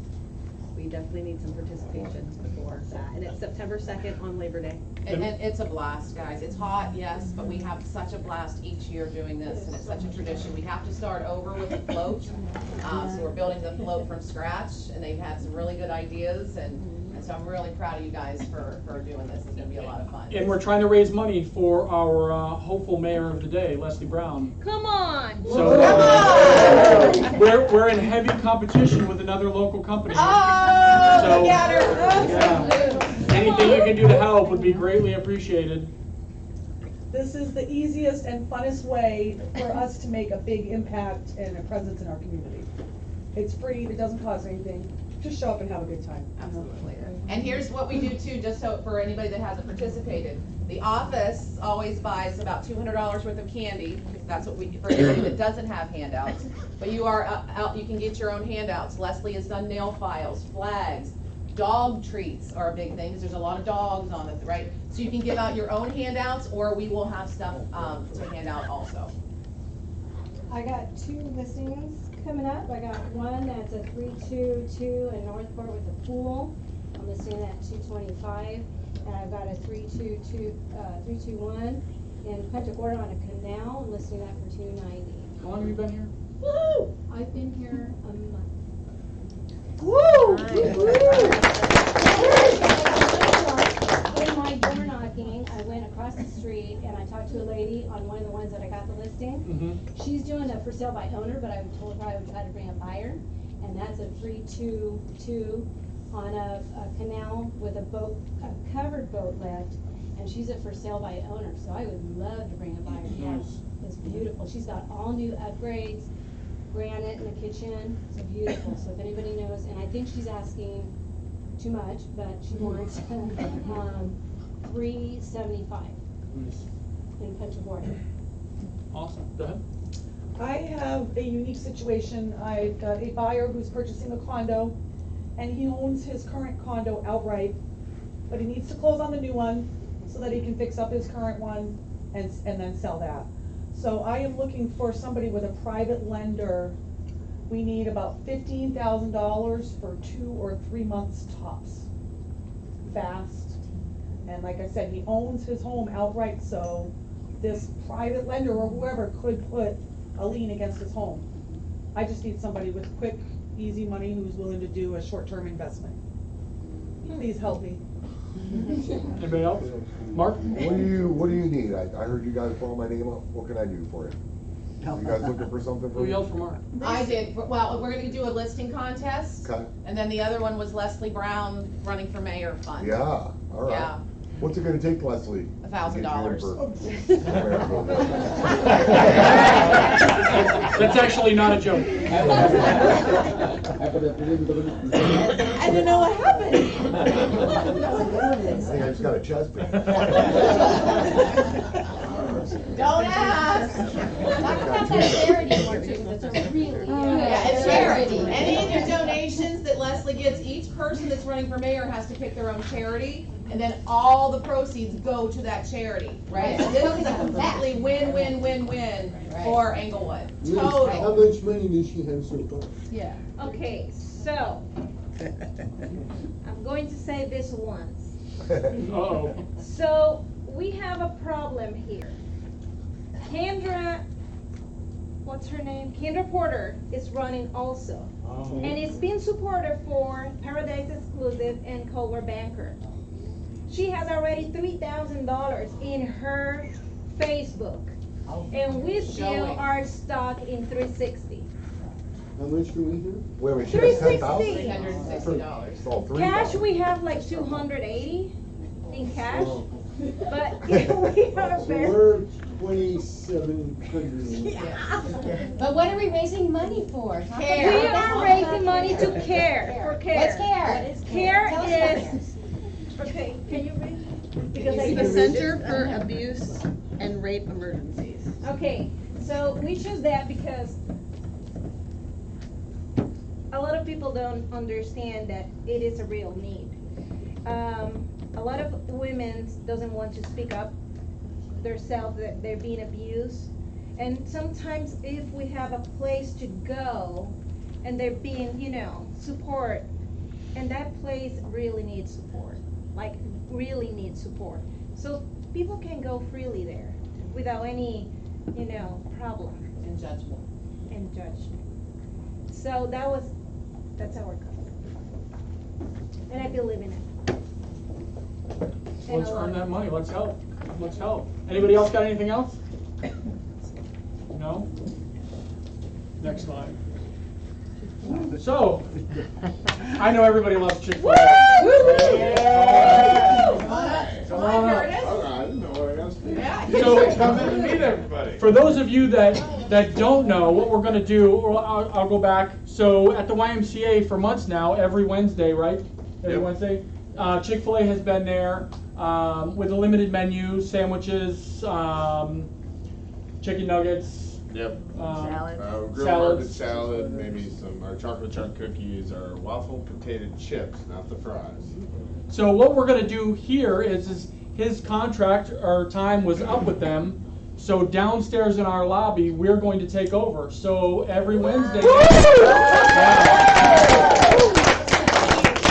We definitely need some participation before that. And it's September 2nd on Labor Day.
And it's a blast, guys. It's hot, yes, but we have such a blast each year doing this, and it's such a tradition. We have to start over with the float. So we're building the float from scratch, and they've had some really good ideas, and so I'm really proud of you guys for doing this. It's gonna be a lot of fun.
And we're trying to raise money for our hopeful mayor of the day, Leslie Brown.
Come on!
So we're in heavy competition with another local company.
Oh,
So,
look at her.
yeah. Anything you can do to help would be greatly appreciated.
This is the easiest and funnest way for us to make a big impact and a presence in our community. It's free, it doesn't cost anything, just show up and have a good time.
Absolutely. And here's what we do too, just so for anybody that hasn't participated. The office always buys about $200 worth of candy. That's what we, for anybody that doesn't have handouts. But you are out, you can get your own handouts. Leslie has done nail files, flags, dog treats are a big thing because there's a lot of dogs on it, right? So you can give out your own handouts, or we will have stuff to hand out also.
I got 2 listings coming up. I got one that's a 322 in Northport with a pool. I'm listing that at 225, and I've got a 321 in Punta Gorda on a canal. I'm listing that for 290.
How long have you been here?
Woo! I've been here a month.
Woo!
In my door knocking, I went across the street and I talked to a lady on one of the ones that I got the listing. She's doing a for sale by owner, but I told her I would try to bring a buyer, and that's a 322 on a canal with a boat, a covered boat lift, and she's a for sale by owner. So I would love to bring a buyer.
Nice.
It's beautiful. She's got all new upgrades, granite in the kitchen. It's beautiful. So if anybody knows, and I think she's asking too much, but she wants 375 in Punta Gorda.
Awesome, go ahead.
I have a unique situation. I've got a buyer who's purchasing a condo, and he owns his current condo outright, but he needs to close on the new one so that he can fix up his current one and then sell that. So I am looking for somebody with a private lender. We need about $15,000 for 2 or 3 months tops. Fast. And like I said, he owns his home outright, so this private lender or whoever could put a lien against his home. I just need somebody with quick, easy money who's willing to do a short-term investment. Please help me.
Anybody else? Mark?
What do you need? I heard you guys throw my name up. What can I do for you? You guys looking for something for
Who
me?
yelled for Mark?
I did, well, we're gonna do a listing contest.
Okay.
And then the other one was Leslie Brown running for mayor fund.
Yeah, all right.
Yeah.
What's it gonna take, Leslie?
$1,000.
That's actually not a joke.
I don't know what happened.
I think I just got a chest pain.
Don't ask.
Talk about that charity more too, because it's a really.
Yeah, it's charity. Any of your donations that Leslie gets, each person that's running for mayor has to pick their own charity, and then all the proceeds go to that charity, right? So this is a completely win-win-win-win for Englewood.
Liz, how
Total.
much money does she have so far?
Yeah.
Okay, so, I'm going to say this once.
Uh-oh.
So, we have a problem here. Kendra, what's her name? Kendra Porter is running also.
Oh.
And it's been supported for Paradise Exclusive and Culver Banker. She has already $3,000 in her Facebook. And we still
Showing.
are stuck in 360.
How much do we have?
Wait a minute, she has 10,000?
$360.
Oh, 3,000.
Cash, we have like 280 in cash,
Oh.
but we are
So
very.
we're 2,700.
But what are we raising money for? Talk
Care.
We
about
are
that.
raising money to care, for care.
What's care?
Care
Tell us about
is, okay, can you read? Because
It's
I
the
can-
Center for Abuse and Rape Emergencies.
Okay, so we choose that because a lot of people don't understand that it is a real need. A lot of women doesn't want to speak up themselves that they're being abused. And sometimes if we have a place to go and they're being, support, and that place really needs support, like really needs support. So people can go freely there without any, problem
And judgment.
and judgment. So that's our cause. And I believe in it.
So let's earn that money, let's help, let's help. Anybody else got anything else? No? Next slide. So, I know everybody loves Chick-fil-A. Come on up.
I didn't know what I got to speak.
So,
Come in and meet everybody.
for those of you that don't know, what we're gonna do, I'll go back. So at the YMCA for months now, every Wednesday, right? Every
Yep.
Wednesday, Chick-fil-A has been there with a limited menu, sandwiches, chicken nuggets.
Yep. Grilled
Salads.
market salad, maybe some our chocolate chunk cookies, our waffle potato chips, not the fries.
So what we're gonna do here is his contract or time was up with them. So downstairs in our lobby, we're going to take over. So every Wednesday.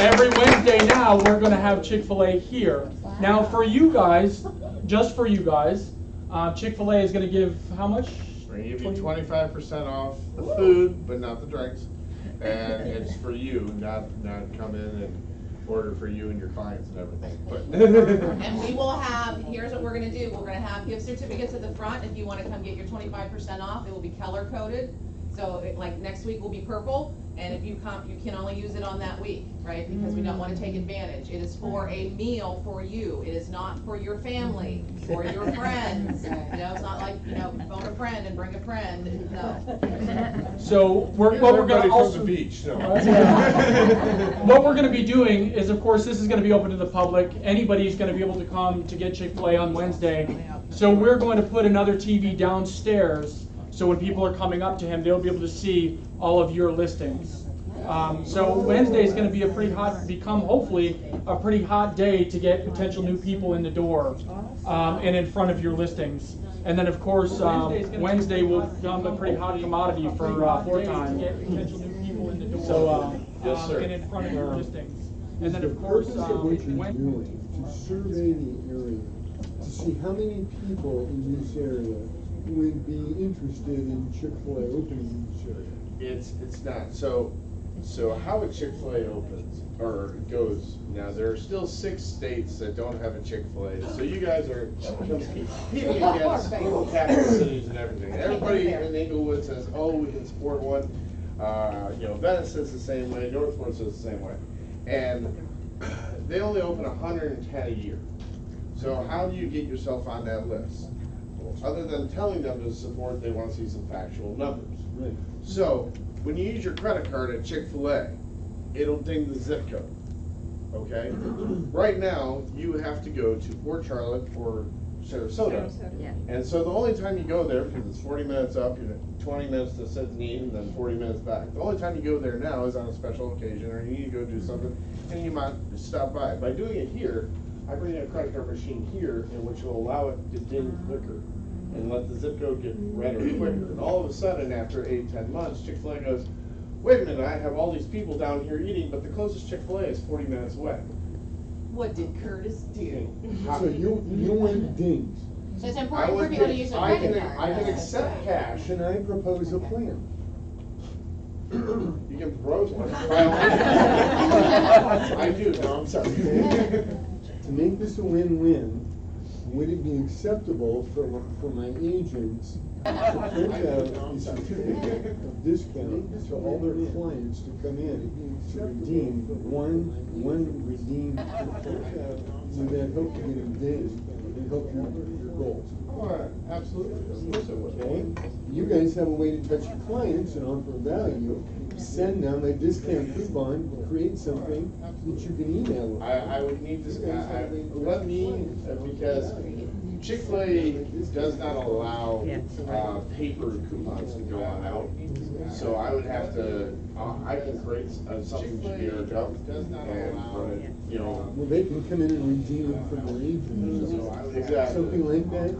Every Wednesday now, we're gonna have Chick-fil-A here. Now for you guys, just for you guys, Chick-fil-A is gonna give how much?
We're gonna give you 25% off the food, but not the drinks. And it's for you, not come in and order for you and your clients and everything. But
And we will have, here's what we're gonna do, we're gonna have gift certificates at the front, if you wanna come get your 25% off, it will be Keller coded. So like next week will be purple, and if you come, you can only use it on that week, right? Because we don't wanna take advantage. It is for a meal for you, it is not for your family, or your friends. It's not like, phone a friend and bring a friend, no.
So what we're
Everybody
gonna
from
also
the beach, no.
What we're gonna be doing is, of course, this is gonna be open to the public. Anybody's gonna be able to come to get Chick-fil-A on Wednesday. So we're going to put another TV downstairs, so when people are coming up to him, they'll be able to see all of your listings. So Wednesday is going to be hopefully a pretty hot day to get potential new people in the door and in front of your listings. And then of course, Wednesday will become a pretty hot commodity for floor time. Potential new people in the door.
So, yes, sir.
And in front of your listings. And then
The
of course,
purpose of what you're doing, to survey the area, to see how many people in this area would be interested in Chick-fil-A opening in this area.
It's not. So how a Chick-fil-A opens or goes now, there are still 6 states that don't have a Chick-fil-A. So you guys are competing against little capital cities and everything. Everybody in Inglewood says, oh, we can support one. Venice says the same way, Northport says the same way. And they only open 110 a year. So how do you get yourself on that list? Well, other than telling them to support, they want to see some factual numbers.
Right.
So when you use your credit card at Chick-fil-A, it'll ding the zip code, okay? Right now, you have to go to Port Charlotte or Sarasota.
Yeah.
And so the only time you go there, because it's 40 minutes up, 20 minutes to Sydney, and then 40 minutes back. The only time you go there now is on a special occasion, or you need to go do something, and you might stop by. By doing it here, I bring in a credit card machine here, in which will allow it to ding quicker, and let the zip code get redder quicker. And all of a sudden, after 8-10 months, Chick-fil-A goes, wait a minute, I have all these people down here eating, but the closest Chick-fil-A is 40 minutes away.
What did Curtis do?
So you want dings.
So it's important for people to use their credit card.
I can accept cash.
Can I propose a plan?
You can propose one. I do, no, I'm sorry.
To make this a win-win, would it be acceptable for my agents to print out a certificate of discount to all their clients to come in to redeem one redeemed would that help you get a ding and help your goals?
Oh, absolutely. Of course it would.
Okay? You guys have a way to touch your clients and offer value. Send them a discount coupon, create something that you can email them.
I would need to, because Chick-fil-A does not allow paper coupons to go on out. So I would have to, I can create something generic up and run it,
Well, they can come in and redeem it from their agents.
Exactly.
Something like that.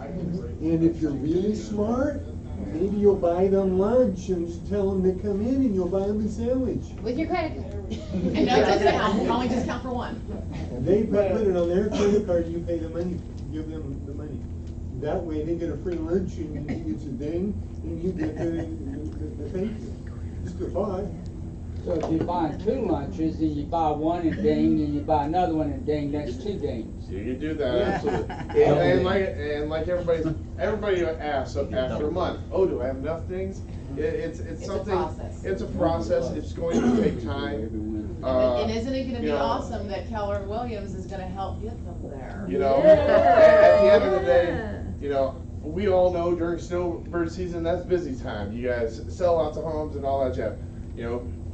And if you're really smart, maybe you'll buy them lunch and tell them to come in and you'll buy them a sandwich.
With your credit card. And no discount, only discount for one.
And they put it on their credit card, you pay the money, give them the money. That way they get a free lunch and he gets a ding and you get the thank you. Just a thought.
So if you buy 2 lunches and you buy one and ding and you buy another one and ding, that's 2 dings.
You can do that, absolutely. And like everybody asks after a month, oh, do I have enough things? It's something.
A process.
It's a process. It's going to take time.
And isn't it gonna be awesome that Keller Williams is gonna help get them there?
At the end of the day, we all know during snowbird season, that's busy time. You guys sell lots of homes and all that jazz.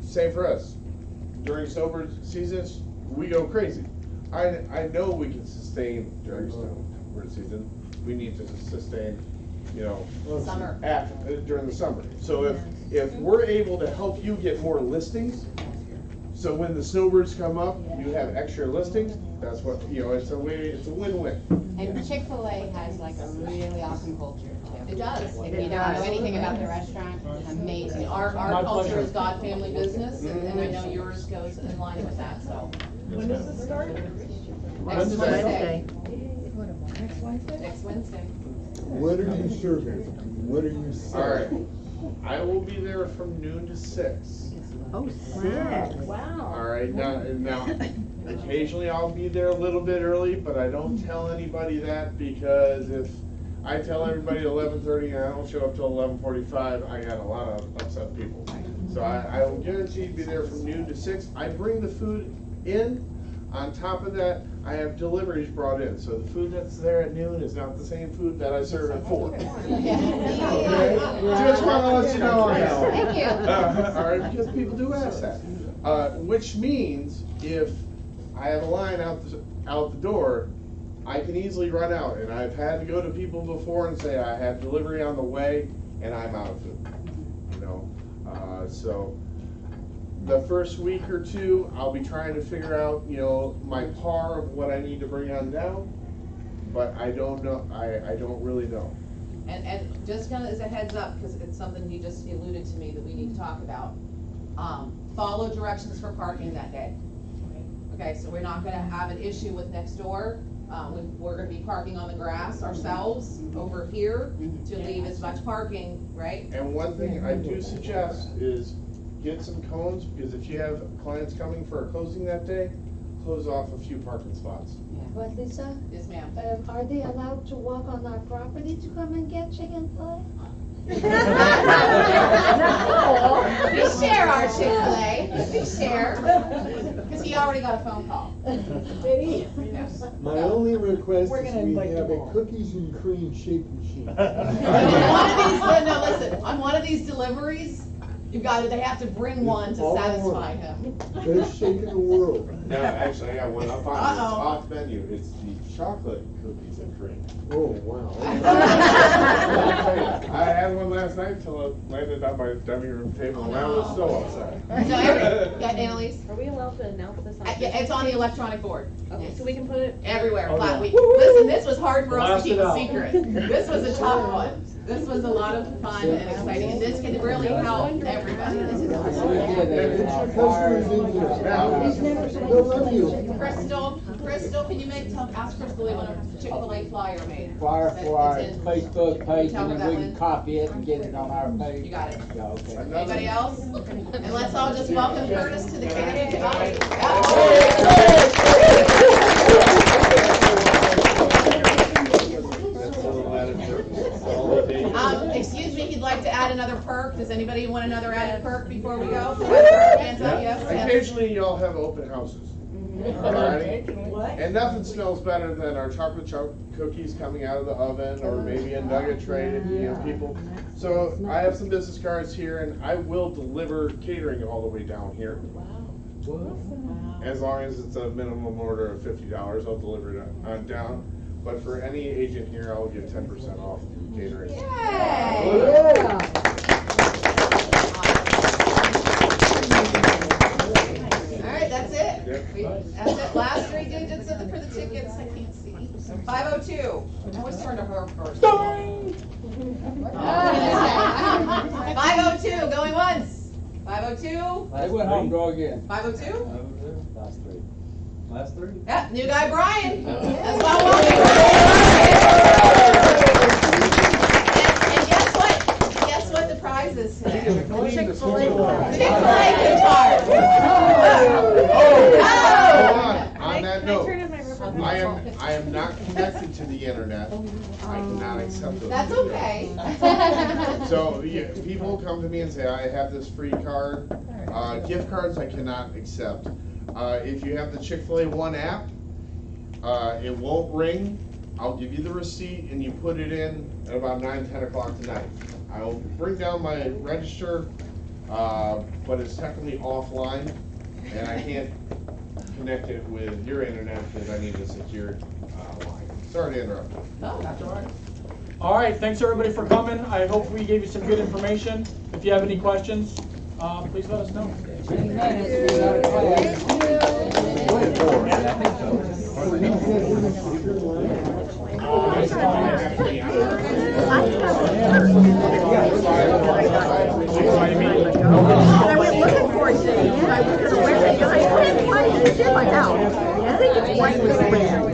Same for us. During snowbird seasons, we go crazy. I know we can sustain during snowbird season. We need to sustain,
Summer.
during the summer. So if we're able to help you get more listings, so when the snowbirds come up, you have extra listings. That's what it's a win-win.
And Chick-fil-A has like a really awesome culture too.
It does.
If you don't know anything about the restaurant, amazing.
Our culture is God family business, and I know yours goes in line with that, so.
When does this start?
Next Wednesday.
Next Wednesday?
Next Wednesday.
What are you serving? What are you selling?
All right. I will be there from noon to 6.
Oh, 6.
Wow.
All right. Now, occasionally I'll be there a little bit early, but I don't tell anybody that because if I tell everybody at 11:30 and I don't show up till 11:45, I got a lot of upset people. So I will guarantee to be there from noon to 6. I bring the food in. On top of that, I have deliveries brought in. So the food that's there at noon is not the same food that I serve at 4. Okay? Just want to let you know on that one.
Thank you.
All right, because people do ask that. Which means if I have a line out the door, I can easily run out, and I've had to go to people before and say I have delivery on the way, and I'm out of food. You know, so the first week or two, I'll be trying to figure out, you know, my par of what I need to bring on down, but I don't know. I don't really know.
And just kind of as a heads up, because it's something he just alluded to me that we need to talk about. Follow directions for parking that day. Okay, so we're not gonna have an issue with next door. We're gonna be parking on the grass ourselves over here to leave as much parking, right?
And one thing I do suggest is get some cones, because if you have clients coming for a closing that day, close off a few parking spots.
What, Lisa?
Yes, ma'am.
Are they allowed to walk on our property to come and get Chick-fil-A?
We share our Chick-fil-A, we share, because he already got a phone call.
Did he?
My only request
We're
is
gonna
we
invite
have
them
a
all.
cookies and cream shake machine.
No, listen, on one of these deliveries, they have to bring one to
All
satisfy
one.
him.
Best shake in the world.
No, actually, I got one up on this
Uh-oh.
off menu. It's the chocolate cookies and cream.
Oh, wow.
I had one last night till it landed on my dining room table, and I was so upset.
So, Annalise?
Are we allowed to announce this on?
Yeah, it's on the electronic board.
Okay, so we can put it
Everywhere,
Oh,
flat.
yeah.
Listen, this was hard for us
Blast
to keep
it
a
out.
secret. This was a tough one. This was a lot of fun and exciting, and this can really help everybody. This is
Customers in here. They'll love you.
Crystal, can you ask Crystal to want a Chick-fil-A flyer made?
Flyer for our
It's in-
Facebook page,
Tell her
and
that
then we
one.
can copy it and get it on our page.
You got it.
Yeah, okay.
Anybody else? And let's all just welcome Curtis to the catering. Excuse me, if you'd like to add another perk. Does anybody want another added perk before we go? Hands up, yes.
Occasionally, y'all have open houses. Alrighty? And nothing smells better than our chocolate chunk cookies coming out of the oven, or maybe a nugget tray to, you know, people. So I have some business cards here, and I will deliver catering all the way down here. As long as it's a minimum order of $50, I'll deliver it on down. But for any agent here, I'll give 10% off catering.
Alright, that's it.
Yep.
That's it. Last three digits for the tickets, I can't see. 502. I always turn to her first. 502, going once. 502.
They went home, go again.
502.
Last three?
Yep, new guy Brian. As well, and guess what? Guess what the prize is today? Chick-fil-A gift card.
On that note, I am not connected to the internet. I cannot accept those.
That's okay.
So yeah, people come to me and say, I have this free card. Gift cards I cannot accept. If you have the Chick-fil-A One app, it won't ring. I'll give you the receipt and you put it in at about 9, 10 o'clock tonight. I'll bring down my register, but it's technically offline and I can't connect it with your internet because I need a secure line. Sorry to interrupt.
No, that's all right.
All right, thanks everybody for coming. I hope we gave you some good information. If you have any questions, please let us know.
I went looking for it today, and I was gonna wear it, and I couldn't find it. It's in my house. I think it's white with red.